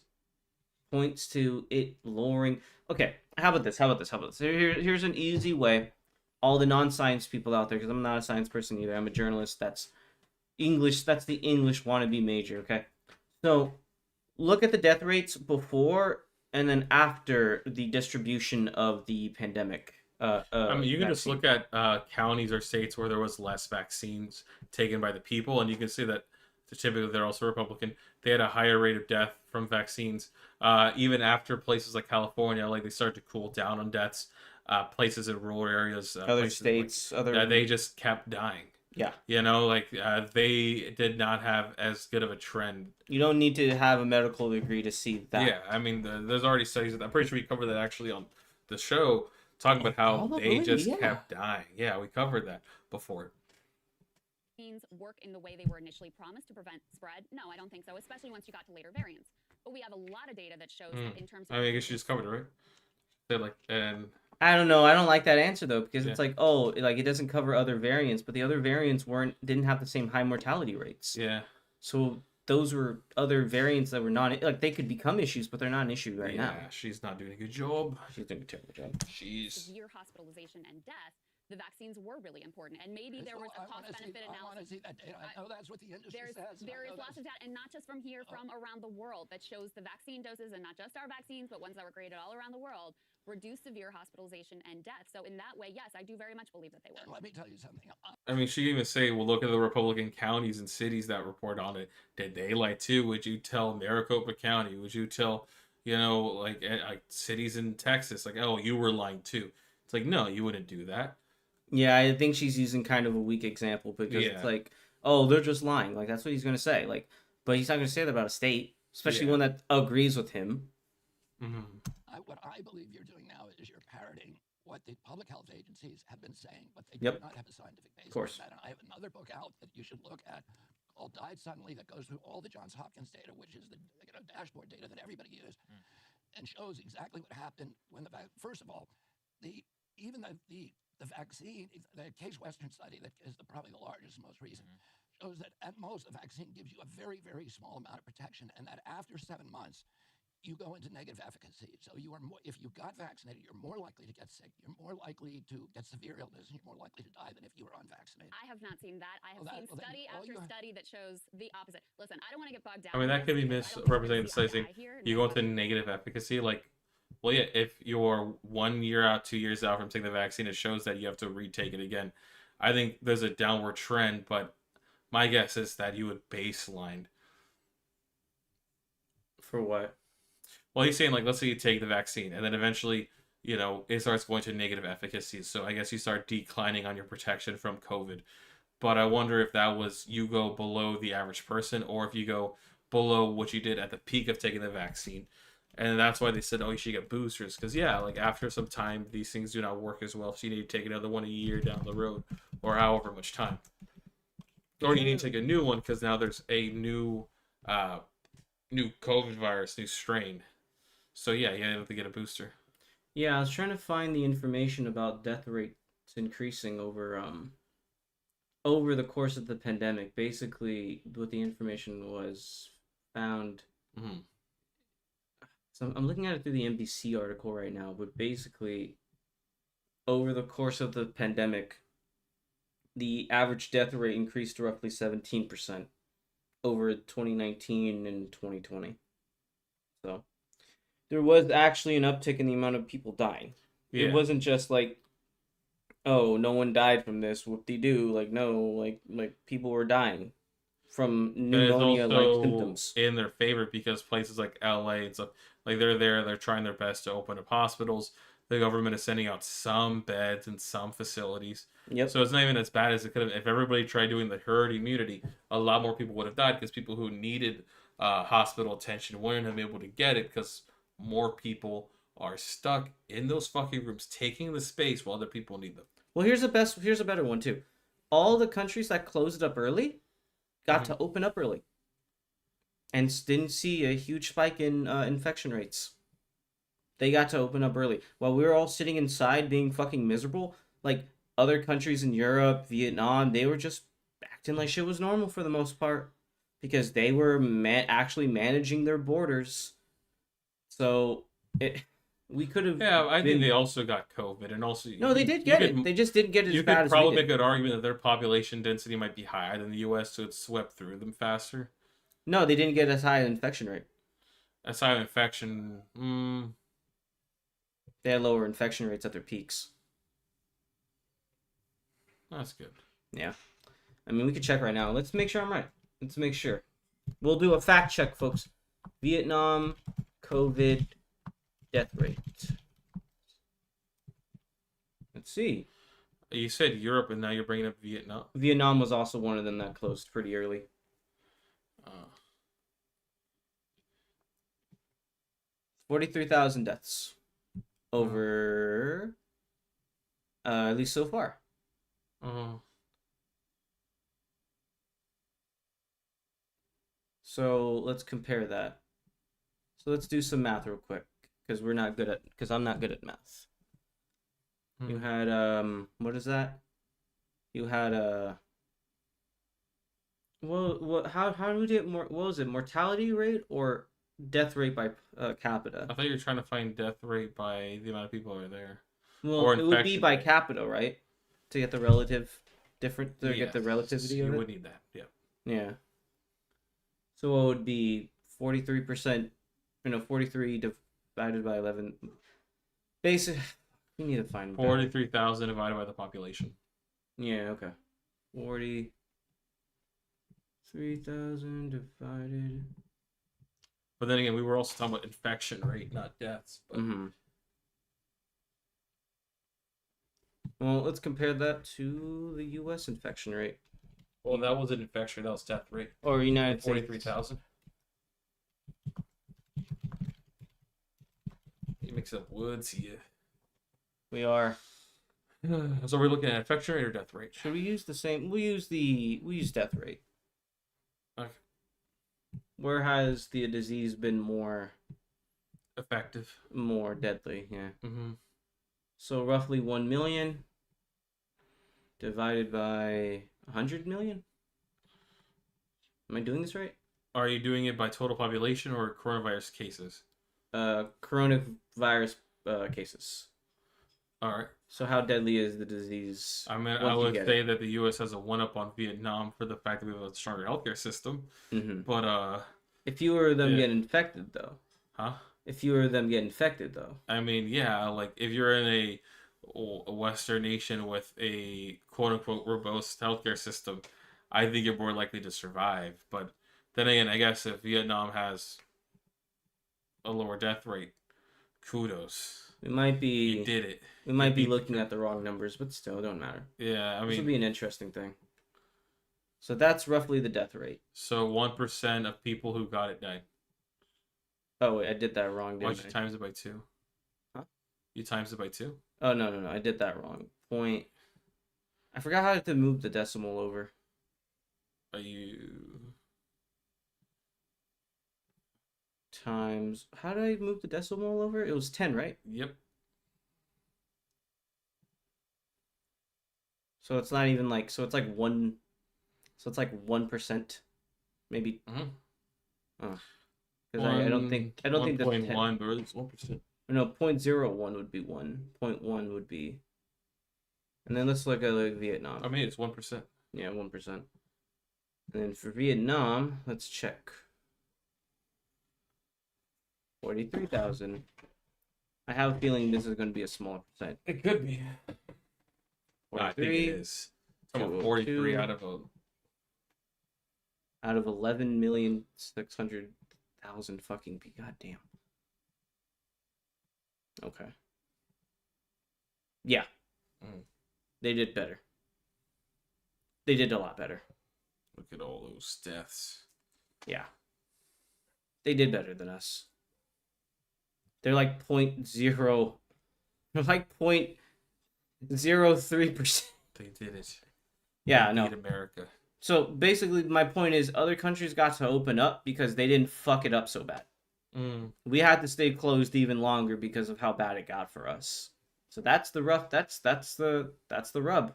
points to it lowering. Okay, how about this? Here's an easy way. All the non-science people out there, because I'm not a science person either. I'm a journalist. That's English. That's the English wannabe major. Okay, so look at the death rates before and then after the distribution of the pandemic. I mean, you can just look at counties or states where there was less vaccines taken by the people, and you can see that typically they're also Republican. They had a higher rate of death from vaccines. Even after places like California, like they started to cool down on deaths. Places in rural areas, other states, they just kept dying. Yeah, you know, like they did not have as good of a trend. You don't need to have a medical degree to see that. Yeah, I mean, there's already studies. I'm pretty sure we covered that actually on the show, talking about how they just kept dying. Yeah, we covered that before. Work in the way they were initially promised to prevent spread? No, I don't think so, especially once you got to later variants. But we have a lot of data that shows that in terms of... I mean, I guess you just covered it, right? They're like, I don't know. I don't like that answer, though, because it's like, oh, like it doesn't cover other variants, but the other variants didn't have the same high mortality rates. Yeah. So those were other variants that were not, like, they could become issues, but they're not an issue right now. Yeah, she's not doing a good job. She's doing a terrible job. Severe hospitalization and death, the vaccines were really important, and maybe there was a cost-benefit analysis. I want to see that data. I know that's what the industry says. There is lots of data, and not just from here, from around the world, that shows the vaccine doses, and not just our vaccines, but ones that were created all around the world, reduce severe hospitalization and death. So in that way, yes, I do very much believe that they work. Let me tell you something. I mean, she even say, well, look at the Republican counties and cities that report on it. Did they lie too? Would you tell Maricopa County? Would you tell, like cities in Texas, like, oh, you were lying too? It's like, no, you wouldn't do that. Yeah, I think she's using kind of a weak example because it's like, oh, they're just lying. Like, that's what he's going to say. Like, but he's not going to say that about a state, especially one that agrees with him. Mm-hmm. What I believe you're doing now is you're parroting what the public health agencies have been saying, but they do not have a scientific basis. Of course. And I have another book out that you should look at called Died Suddenly that goes through all the Johns Hopkins data, which is the dashboard data that everybody used, and shows exactly what happened when first of all, the vaccine, the Case Western study that is probably the largest, most recent, shows that at most the vaccine gives you a very, very small amount of protection, and that after 7 months, you go into negative efficacy. So you are if you got vaccinated, you're more likely to get sick. You're more likely to get severe illness, and you're more likely to die than if you were unvaccinated. I have not seen that. I have seen study after study that shows the opposite. Listen, I don't want to get bogged down. I mean, that could be misrepresenting the study. You go into negative efficacy, like, well, yeah, if you're 1 year out, 2 years out from taking the vaccine, it shows that you have to retake it again. I think there's a downward trend, but my guess is that you would baseline. For what? Well, he's saying, like, let's say you take the vaccine, and then eventually, it starts going to negative efficacy. So I guess you start declining on your protection from COVID. But I wonder if that was you go below the average person, or if you go below what you did at the peak of taking the vaccine. And that's why they said, oh, you should get boosters. Because, like, after some time, these things do not work as well. So you need to take another one a year down the road, or however much time. Or you need to take a new one, because now there's a new COVID virus, new strain. So you have to get a booster. Yeah, I was trying to find the information about death rates increasing over the course of the pandemic. Basically, what the information was found. Mm-hmm. So I'm looking at it through the NBC article right now, but basically, over the course of the pandemic, the average death rate increased to roughly 17% over 2019 and 2020. So there was actually an uptick in the amount of people dying. Yeah. It wasn't just like, oh, no one died from this, whoop-de-doo. Like, no, like people were dying from pneumonia-like symptoms. In their favor, because places like LA and stuff, like they're trying their best to open up hospitals. The government is sending out some beds in some facilities. Yep. So it's not even as bad as it could have. If everybody tried doing the herd immunity, a lot more people would have died, because people who needed hospital attention wouldn't have been able to get it, because more people are stuck in those fucking rooms taking the space while other people need them. Well, here's a better one too. All the countries that closed up early got to open up early and didn't see a huge spike in infection rates. They got to open up early. While we were all sitting inside being fucking miserable, like other countries in Europe, Vietnam, they were just acting like shit was normal for the most part, because they were actually managing their borders. So we could have. Yeah, I think they also got COVID, and also no, they did get it. They just didn't get it as bad as we did. You could probably make an argument that their population density might be higher than the U.S., so it swept through them faster. No, they didn't get as high an infection rate. As high an infection. They had lower infection rates at their peaks. That's good. Yeah, I mean, we could check right now. Let's make sure I'm right. Let's make sure. We'll do a fact check, folks. Vietnam COVID death rate. Let's see. You said Europe, and now you're bringing up Vietnam. Vietnam was also one of them that closed pretty early. 43,000 deaths over, at least so far. So let's compare that. So let's do some math real quick, because I'm not good at math. You had what is that? You had how do we get more? What was it? Mortality rate or death rate by capita? I thought you were trying to find death rate by the amount of people who are there. Well, it would be by capita, right? to get the relative different to get the relativity you of it? would need that. Yeah. Yeah. So what would be 43%? 43 divided by 11. Basic. We need to find 43,000 divided by the population. Yeah. Okay. 43,000 divided. But then again, we were also talking about infection rate, not deaths. But... Well, let's compare that to the U.S. infection rate. Well, that wasn't infection; that was death rate. Or United States. 43,000. You mix up woods here. We are. So we're looking at infection rate or death rate. Should we use the same? We use death rate. Okay. Where has the disease been more effective, more deadly? Yeah. Mm-hmm. So roughly 1 million divided by 100 million. Am I doing this right? Are you doing it by total population or coronavirus cases? Coronavirus cases. All right. So how deadly is the disease? I mean, I would say that the U.S. has a one-up on Vietnam for the fact that we have a stronger healthcare system. Mm-hmm. But if fewer of them get infected, though. Huh? If fewer of them get infected, though. I mean, yeah, like if you're in a Western nation with a quote-unquote robust healthcare system, I think you're more likely to survive. But then again, I guess if Vietnam has a lower death rate, kudos. We might be. You did it. We might be looking at the wrong numbers, but still, it don't matter. Yeah, I mean, this will be an interesting thing. So that's roughly the death rate. So 1% of people who got it died. Oh wait, I did that wrong. Why'd you times it by 2? Huh? You times it by 2? Oh no, I did that wrong. Point. I forgot how to move the decimal over. Are you times? How did I move the decimal over? It was 10, right? Yep. So it's not even like. So it's like 1. So it's like 1%, maybe. Mm-hmm. Oh. Because I don't think that's 1.1, but it's 1%. No, 0.01 would be 1. 0.1 would be. And then let's look at like Vietnam. I mean, it's 1%. Yeah, 1%. And then for Vietnam, let's check. 43,000. I have a feeling this is going to be a smaller percent. It could be. I think it is. It's about 43 out of 11,600,000 fucking people. God damn. Okay. Yeah. They did better. They did a lot better. Look at all those deaths. Yeah. They did better than us. They're like 0.0. They're like 0.03%. They did it. Yeah, no. America. So basically, my point is, other countries got to open up because they didn't fuck it up so bad. We had to stay closed even longer because of how bad it got for us. So that's the rough. That's the rub.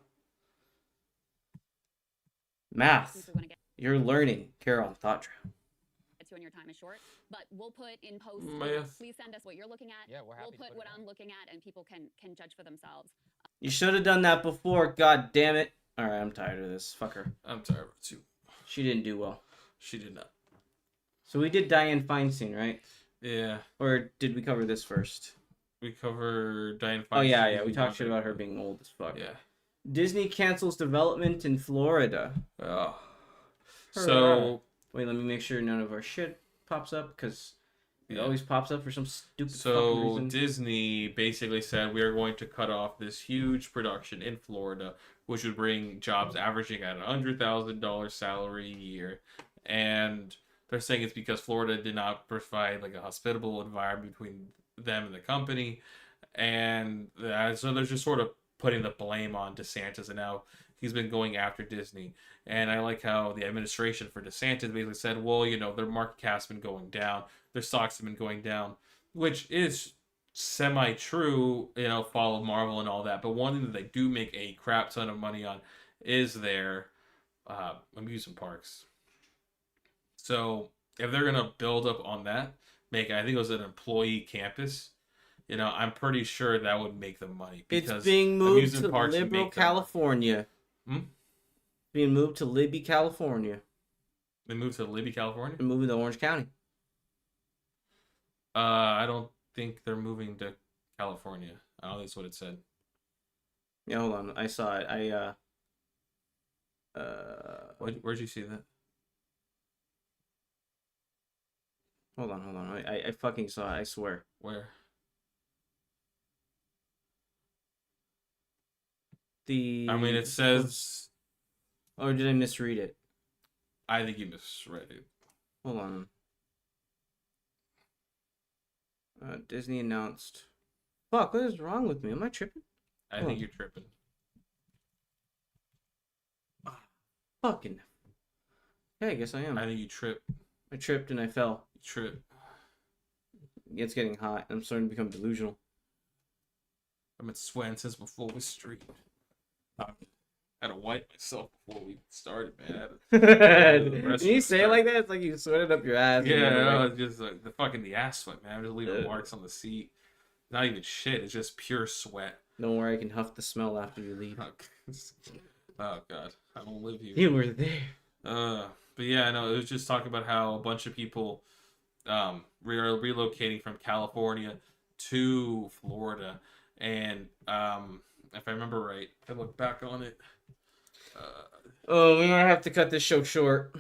Math. You're learning, Carol, on ThoughtDrought. When your time is short, but we'll put in post. Math. Please send us what you're looking at. Yeah, we're happy. We'll put what I'm looking at, and people can judge for themselves. You should have done that before. God damn it! All right, I'm tired of this. Fuck her. I'm tired of it too. She didn't do well. She did not. So we did Dianne Feinstein, right? Yeah. Or did we cover this first? We covered Dianne Feinstein. Oh yeah. We talked shit about her being old as fuck. Yeah. Disney cancels development in Florida. Oh. So wait, let me make sure none of our shit pops up because it always pops up for some stupid fucking So reason. Disney basically said we are going to cut off this huge production in Florida, which would bring jobs averaging at $100,000 salary a year, and they're saying it's because Florida did not provide like a hospitable environment between them and the company, and so they're just sort of putting the blame on DeSantis, and now he's been going after Disney. And I like how the administration for DeSantis basically said, well, you know, their market cap's been going down, their stocks have been going down, which is semi-true, you know, follow Marvel and all that. But one thing that they do make a crap ton of money on is their amusement parks. So if they're going to build up on that, make, I think it was an employee campus, you know, I'm pretty sure that would make them money. It's Because being moved amusement to parks liberal make them money. California. Being moved to Libby, California. They moved to Libby, California? And moving to Orange County. I don't think they're moving to California. I don't think that's what it said. Yeah, hold on. I saw it. Where'd you see that? Hold on. I fucking saw it, I swear. Where? I mean, it says... Or did I misread it? I think you misread it. Hold on. Disney announced... Fuck, what is wrong with me? Am I tripping? I think you're tripping. Fucking... Yeah, I guess I am. I think you tripped. I tripped and I fell. You tripped. It's getting hot. I'm starting to become delusional. I've been sweating since before we streamed. I had to wipe myself before we started, man. When you say it like that, it's like you sweated up your ass. Yeah, no, it's just like the ass sweat, man. I'm just leaving marks on the seat. Not even shit. It's just pure sweat. Don't worry, I can huff the smell after you leave. Oh god, I don't live here. You were there. But yeah, no, it was just talking about how a bunch of people relocating from California to Florida, and if I remember right, if I look back on it. Oh, we might have to cut this show short.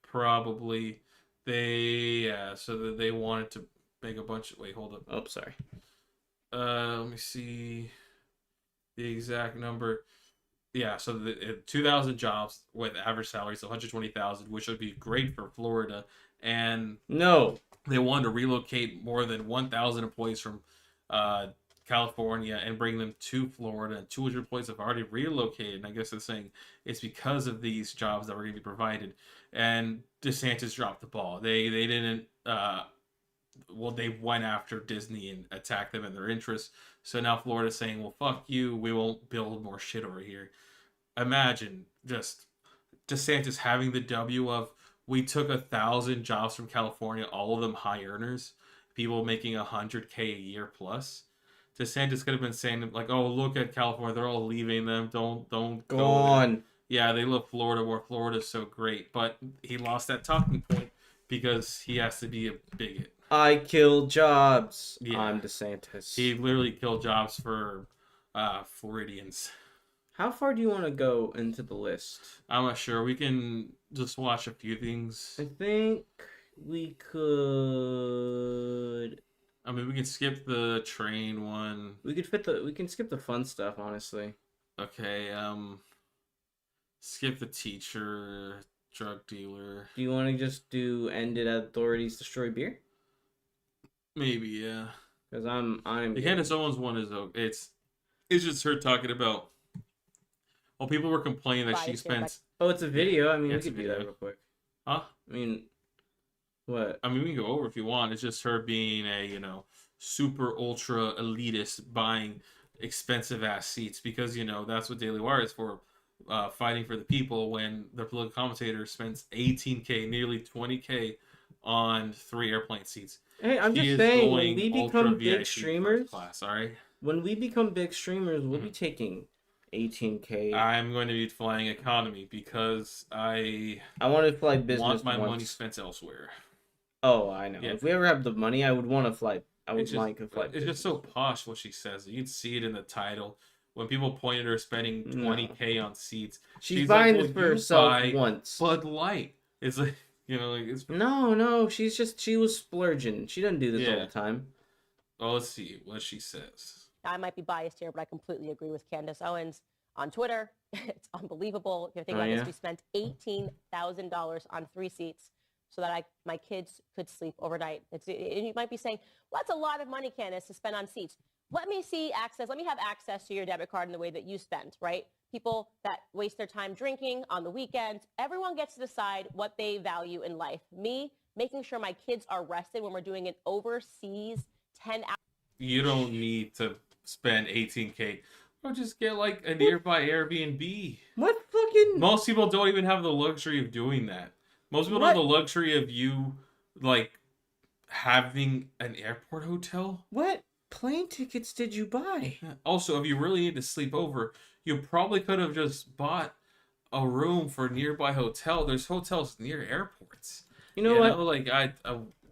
Probably. So that they wanted to make a bunch of... Wait, hold up. Oh, sorry. Let me see the exact number. Yeah, so the 2,000 jobs with average salaries of 120,000, which would be great for Florida. And no, they wanted to relocate more than 1,000 employees from California and bring them to Florida, and 200 employees have already relocated. And I guess they're saying it's because of these jobs that were going to be provided. And DeSantis dropped the ball. They didn't. They went after Disney and attacked them in their interests. So now Florida's saying, "Well, fuck you. We won't build more shit over here." Imagine just DeSantis having the W of, we took 1,000 jobs from California, all of them high earners, people making $100K a year plus. DeSantis could have been saying like, "Oh, look at California, they're all leaving them. Don't go on." Yeah, they love Florida more. Florida's so great, but he lost that talking point because he has to be a bigot. I kill jobs. Yeah. I'm DeSantis. He literally killed jobs for Floridians. How far do you want to go into the list? I'm not sure. We can just watch a few things. I think we could. I mean, we can skip the train one. We can skip the fun stuff, honestly. Okay. Skip the teacher, drug dealer. Do you want to just do ended authorities destroy beer? Maybe, yeah. Because I'm. The Candace Owens one is it's just her talking about. Well, people were complaining that she spent. Oh, it's a video. I mean, Yeah, we could do that real quick. Huh? I mean, what? I mean, we can go over if you want. It's just her being a super ultra elitist, buying expensive ass seats because that's what Daily Wire is for, fighting for the people. When the political commentator spends $18K, nearly $20K, on 3 airplane seats. Hey, I'm just saying, when we become big streamers, when we become big streamers, we'll be taking $18K. I'm going to be flying economy because I want to fly business. Want my money spent elsewhere. Oh, I know. Yeah. If we ever have the money, I would want to fly. I would like to fly. It's just so posh what she says. You can see it in the title. When people point at her spending $20K on seats, she's buying this for herself once. Bud Light. It's like it's no. She was splurging. She doesn't do this all the time. Well, let's see what she says. I might be biased here, but I completely agree with Candace Owens on Twitter. It's unbelievable. If you're thinking about this, we spent $18,000 on 3 seats so that my kids could sleep overnight. You might be saying, well, that's a lot of money, Candace, to spend on seats. Let me have access to your debit card in the way that you spend, right? People that waste their time drinking on the weekends, everyone gets to decide what they value in life. Me, making sure my kids are rested when we're doing an overseas 10 hours. You don't need to spend $18K. Or just get like a nearby Airbnb. What fucking... Most people don't even have the luxury of doing that. Most people don't have the luxury of you, like, having an airport hotel. What? plane tickets did you buy? Also, if you really need to sleep over, you probably could have just bought a room for a nearby hotel. There's hotels near airports. You know what? Like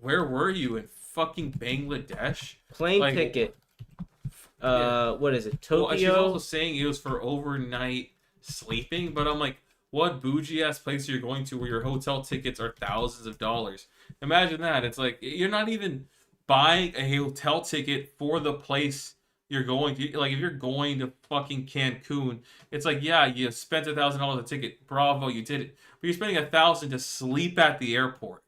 where were you in fucking Bangladesh? Plane Like, ticket. Yeah. What is it? Well, she's Tokyo. also saying it was for overnight sleeping, but I'm like, what bougie ass place you're going to where your hotel tickets are thousands of dollars? Imagine that. It's like you're not even buying a hotel ticket for the place you're going to. Like if you're going to fucking Cancun, it's like, yeah, you spent $1,000 a ticket. Bravo, you did it. But you're spending $1,000 to sleep at the airport.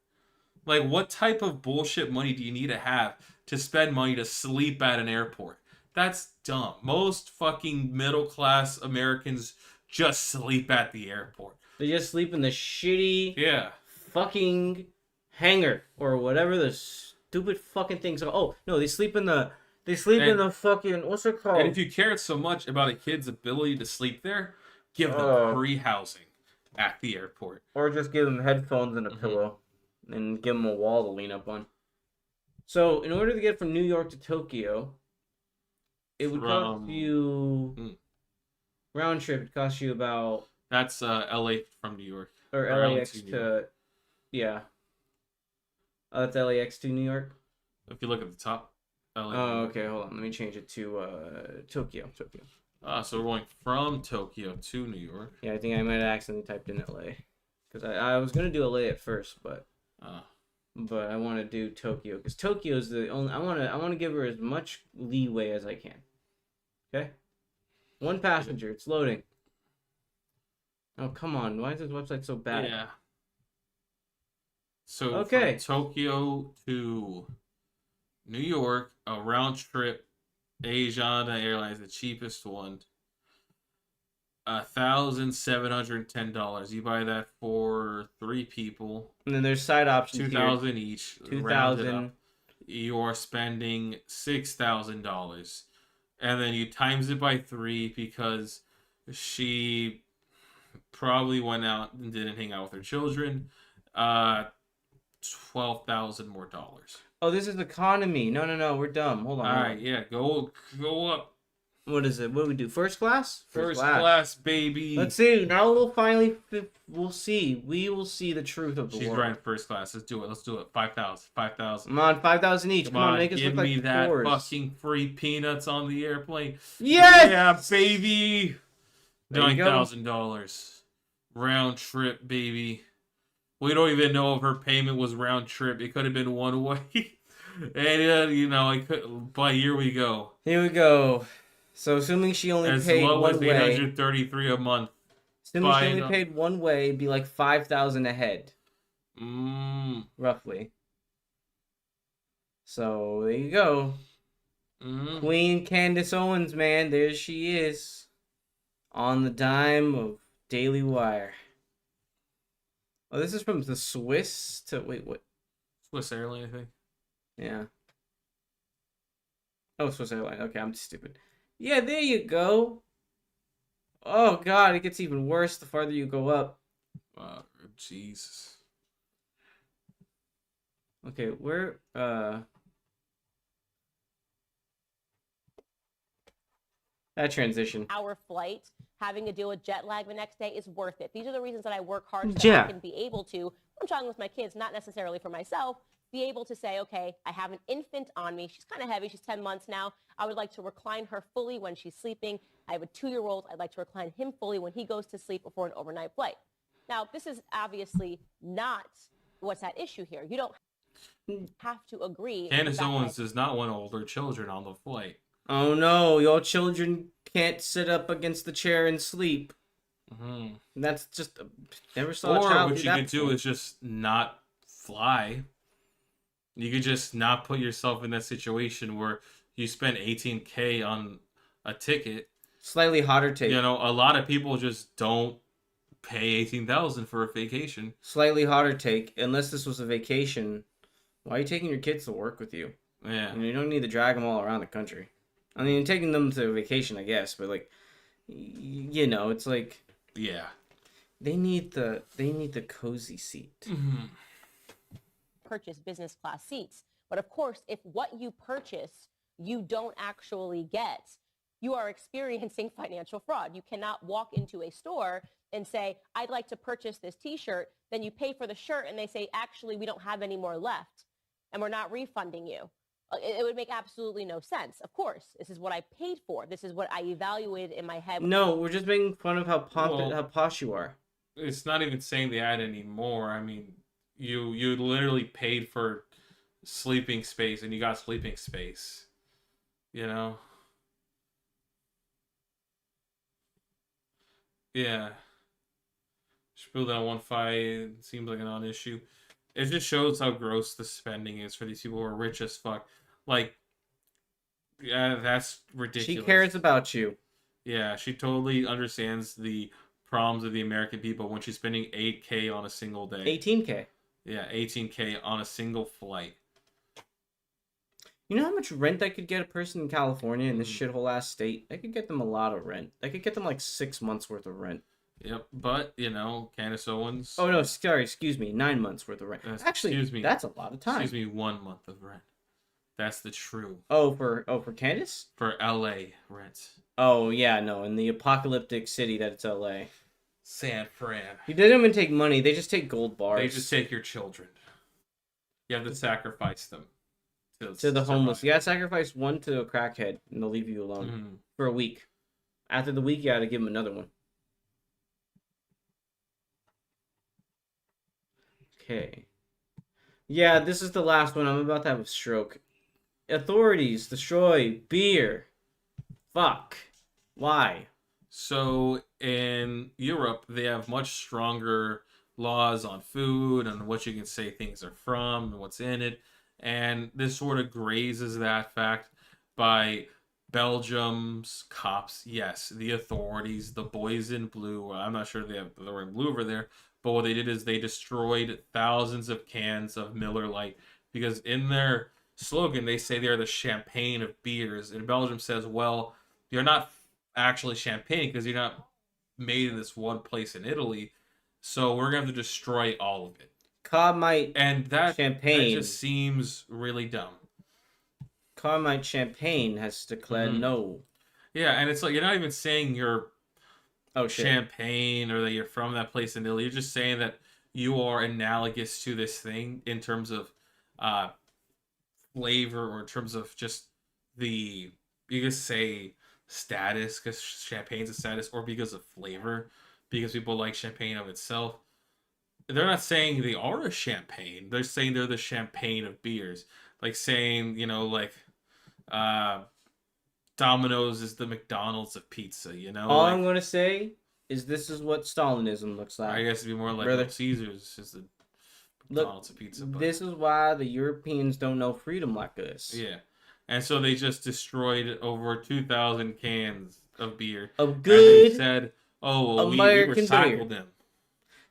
Like, what type of bullshit money do you need to have to spend money to sleep at an airport? That's dumb. Most fucking middle class Americans just sleep at the airport. They just sleep in the shitty Yeah. fucking hangar or whatever the stupid fucking things are. Oh no, they sleep in the in the fucking, what's it called? And if you cared so much about a kid's ability to sleep there, give them free housing at the airport. Or just give them headphones and a pillow and give them a wall to lean up on. So in order to get from New York to Tokyo, it would cost you round trip. It costs you about, that's LA from New York, or LAX to yeah. That's LAX to New York. If you look at the top, LA. Oh, okay. Hold on. Let me change it to Tokyo. So we're going from Tokyo to New York. Yeah, I think I might have accidentally typed in LA because I was gonna do LA at first, but I want to do Tokyo because Tokyo is the only. I want to give her as much leeway as I can. Okay. One passenger. It's loading. Oh, come on. Why is this website so bad? Yeah. So okay. From Tokyo to New York, a round trip, Asiana Airlines, the cheapest one, $1,710. You buy that for 3 people. And then there's side options. $2,000 each. $2,000. You are spending $6,000, and then you times it by 3 because she probably went out and didn't hang out with her children. $12,000 more dollars. Oh, this is economy. No, we're dumb. Hold on. All right, yeah, go up. What is it? What do we do? First class? First class, baby. Let's see. Now we'll see. We will see the truth of the world. She's riding first class. Let's do it. 5,000. Come on, 5,000 each. Come on, make us give look me like that whores. fucking free peanuts on the airplane. Yes! Yeah, baby. $9,000 round trip, baby. We don't even know if her payment was round trip. It could have been one way. And it could. But here we go. So assuming she only as paid low one as way, $833 a month. assuming she only paid one way, it'd be like 5,000 ahead, roughly. So there you go. Queen Candace Owens, man, there she is, on the dime of Daily Wire. Oh, this is from the Swiss to what? Swiss Airline, I think. Yeah. Oh, Swiss Airline. Okay, I'm stupid. Yeah, there you go. Oh God, it gets even worse the farther you go up. Wow, Jesus. Okay, where that transition. Our flight, having to deal with jet lag the next day is worth it. These are the reasons that I work hard so that I can be able to, I'm traveling with my kids, not necessarily for myself, be able to say, okay, I have an infant on me. She's kind of heavy. She's 10 months now. I would like to recline her fully when she's sleeping. I have a 2-year-old. I'd like to recline him fully when he goes to sleep before an overnight flight. Now, this is obviously not what's at issue here. You don't have to agree. Candace Owens does not want older children on the flight. Oh no, your children can't sit up against the chair and sleep. That's just never saw a child do that. Or what you could do is just not fly. You could just not put yourself in that situation where you spend $18,000 on a ticket. Slightly hotter take. A lot of people just don't pay $18,000 for a vacation. Slightly hotter take. Unless this was a vacation, why are you taking your kids to work with you? Yeah. You don't need to drag them all around the country. I mean, taking them to vacation, I guess, but like, it's like, yeah, they need the cozy seat. Purchase business class seats. But of course, if what you purchase you don't actually get. You are experiencing financial fraud. You cannot walk into a store and say, I'd like to purchase this t-shirt. Then you pay for the shirt and they say, actually, we don't have any more left and we're not refunding you. It would make absolutely no sense. Of course, this is what I paid for. This is what I evaluated in my head. No, we're just making fun of how posh you are. It's not even saying the ad anymore. I mean, you literally paid for sleeping space and you got sleeping space. You know? Yeah. Spill that one fight seems like a non-issue. It just shows how gross the spending is for these people who are rich as fuck. Like, yeah, that's ridiculous. She cares about you. Yeah, she totally understands the problems of the American people when she's spending $8K on a single day. 18K. Yeah, 18K on a single flight. You know how much rent I could get a person in California in this shithole ass state? I could get them a lot of rent. I could get them like 6 months worth of rent. Yep, but, you know, Candace Owens... Oh, no, sorry, excuse me. 9 months worth of rent. Actually, excuse me, that's a lot of time. Excuse me, 1 month of rent. That's the true. Oh, for Candace? For LA rent. Oh, yeah, no, in the apocalyptic city that it's LA. San Fran. They don't even take money, they just take gold bars. They just take your children. You have to sacrifice them. To the homeless. You gotta sacrifice one to a crackhead, and they'll leave you alone for a week. After the week, you gotta give them another one. Okay. Yeah, this is the last one. I'm about to have a stroke. Authorities destroy beer. Fuck. Why? So in Europe, they have much stronger laws on food and what you can say things are from and what's in it. And this sort of grazes that fact by Belgium's cops. Yes, the authorities, the boys in blue. I'm not sure they're wearing blue over there. But what they did is they destroyed thousands of cans of Miller Lite. Because in their slogan, they say they're the champagne of beers. And Belgium says, well, you're not actually champagne because you're not made in this one place in Italy. So we're going to have to destroy all of it. Carmite and that champagne that just seems really dumb. Carmite Champagne has declared no. Yeah, and it's like you're not even saying you're shit. champagne or that you're from that place in Italy. You're just saying that you are analogous to this thing in terms of flavor or in terms of just the, you could say status, because champagne's a status, or because of flavor, because people like champagne of itself. They're not saying they are a champagne. They're saying they're the champagne of beers. Like saying, you know, like Domino's is the McDonald's of pizza, you know? All I'm going to say is this is what Stalinism looks like. I guess it'd be more like Caesar's is the McDonald's of pizza. But... this is why the Europeans don't know freedom like this. Yeah. And so they just destroyed over 2,000 cans of beer. Of good and they said, oh, well, American we recycled beer. them.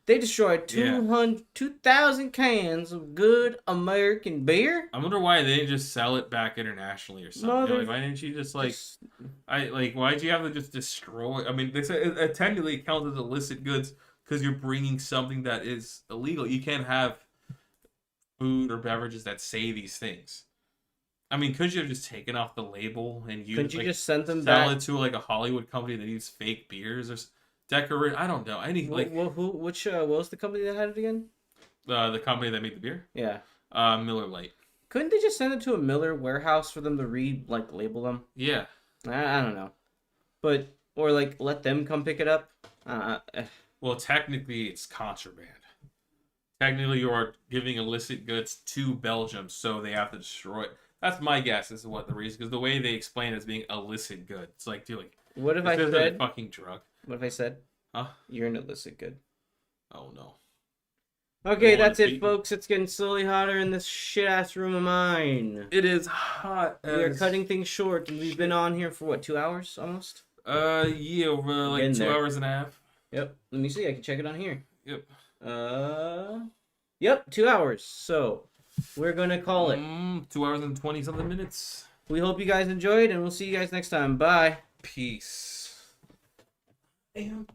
They destroyed 2,000 cans of good American beer. I wonder why they didn't just sell it back internationally or something. Like, why didn't you just why'd you have to just destroy? I mean, they said it technically counts as illicit goods because you're bringing something that is illegal. You can't have food or beverages that say these things. I mean, could you have just taken off the label and couldn't you just send them sell back? it to like a Hollywood company that needs fake beers or decorate? I don't know. What was the company that had it again? The company that made the beer? Yeah. Miller Lite. Couldn't they just send it to a Miller warehouse for them to label them? Yeah. I don't know. But, or let them come pick it up? Well, technically it's contraband. Technically you are giving illicit goods to Belgium, so they have to destroy it. That's my guess is what the reason, because the way they explain it as being illicit good. It's like, dude, what if I said a fucking drug? What if I said, huh? You're an illicit good. Oh no. Okay, that's it, folks. It's getting slowly hotter in this shit ass room of mine. It is hot. We are cutting things short, and we've been on here for what, 2 hours almost? Yeah, over like 2 hours and a half. Yep. Let me see. I can check it on here. Yep. Yep, 2 hours. So we're gonna call it 2 hours and 20 something minutes. We hope you guys enjoyed, and we'll see you guys next time. Bye. Peace. Damn.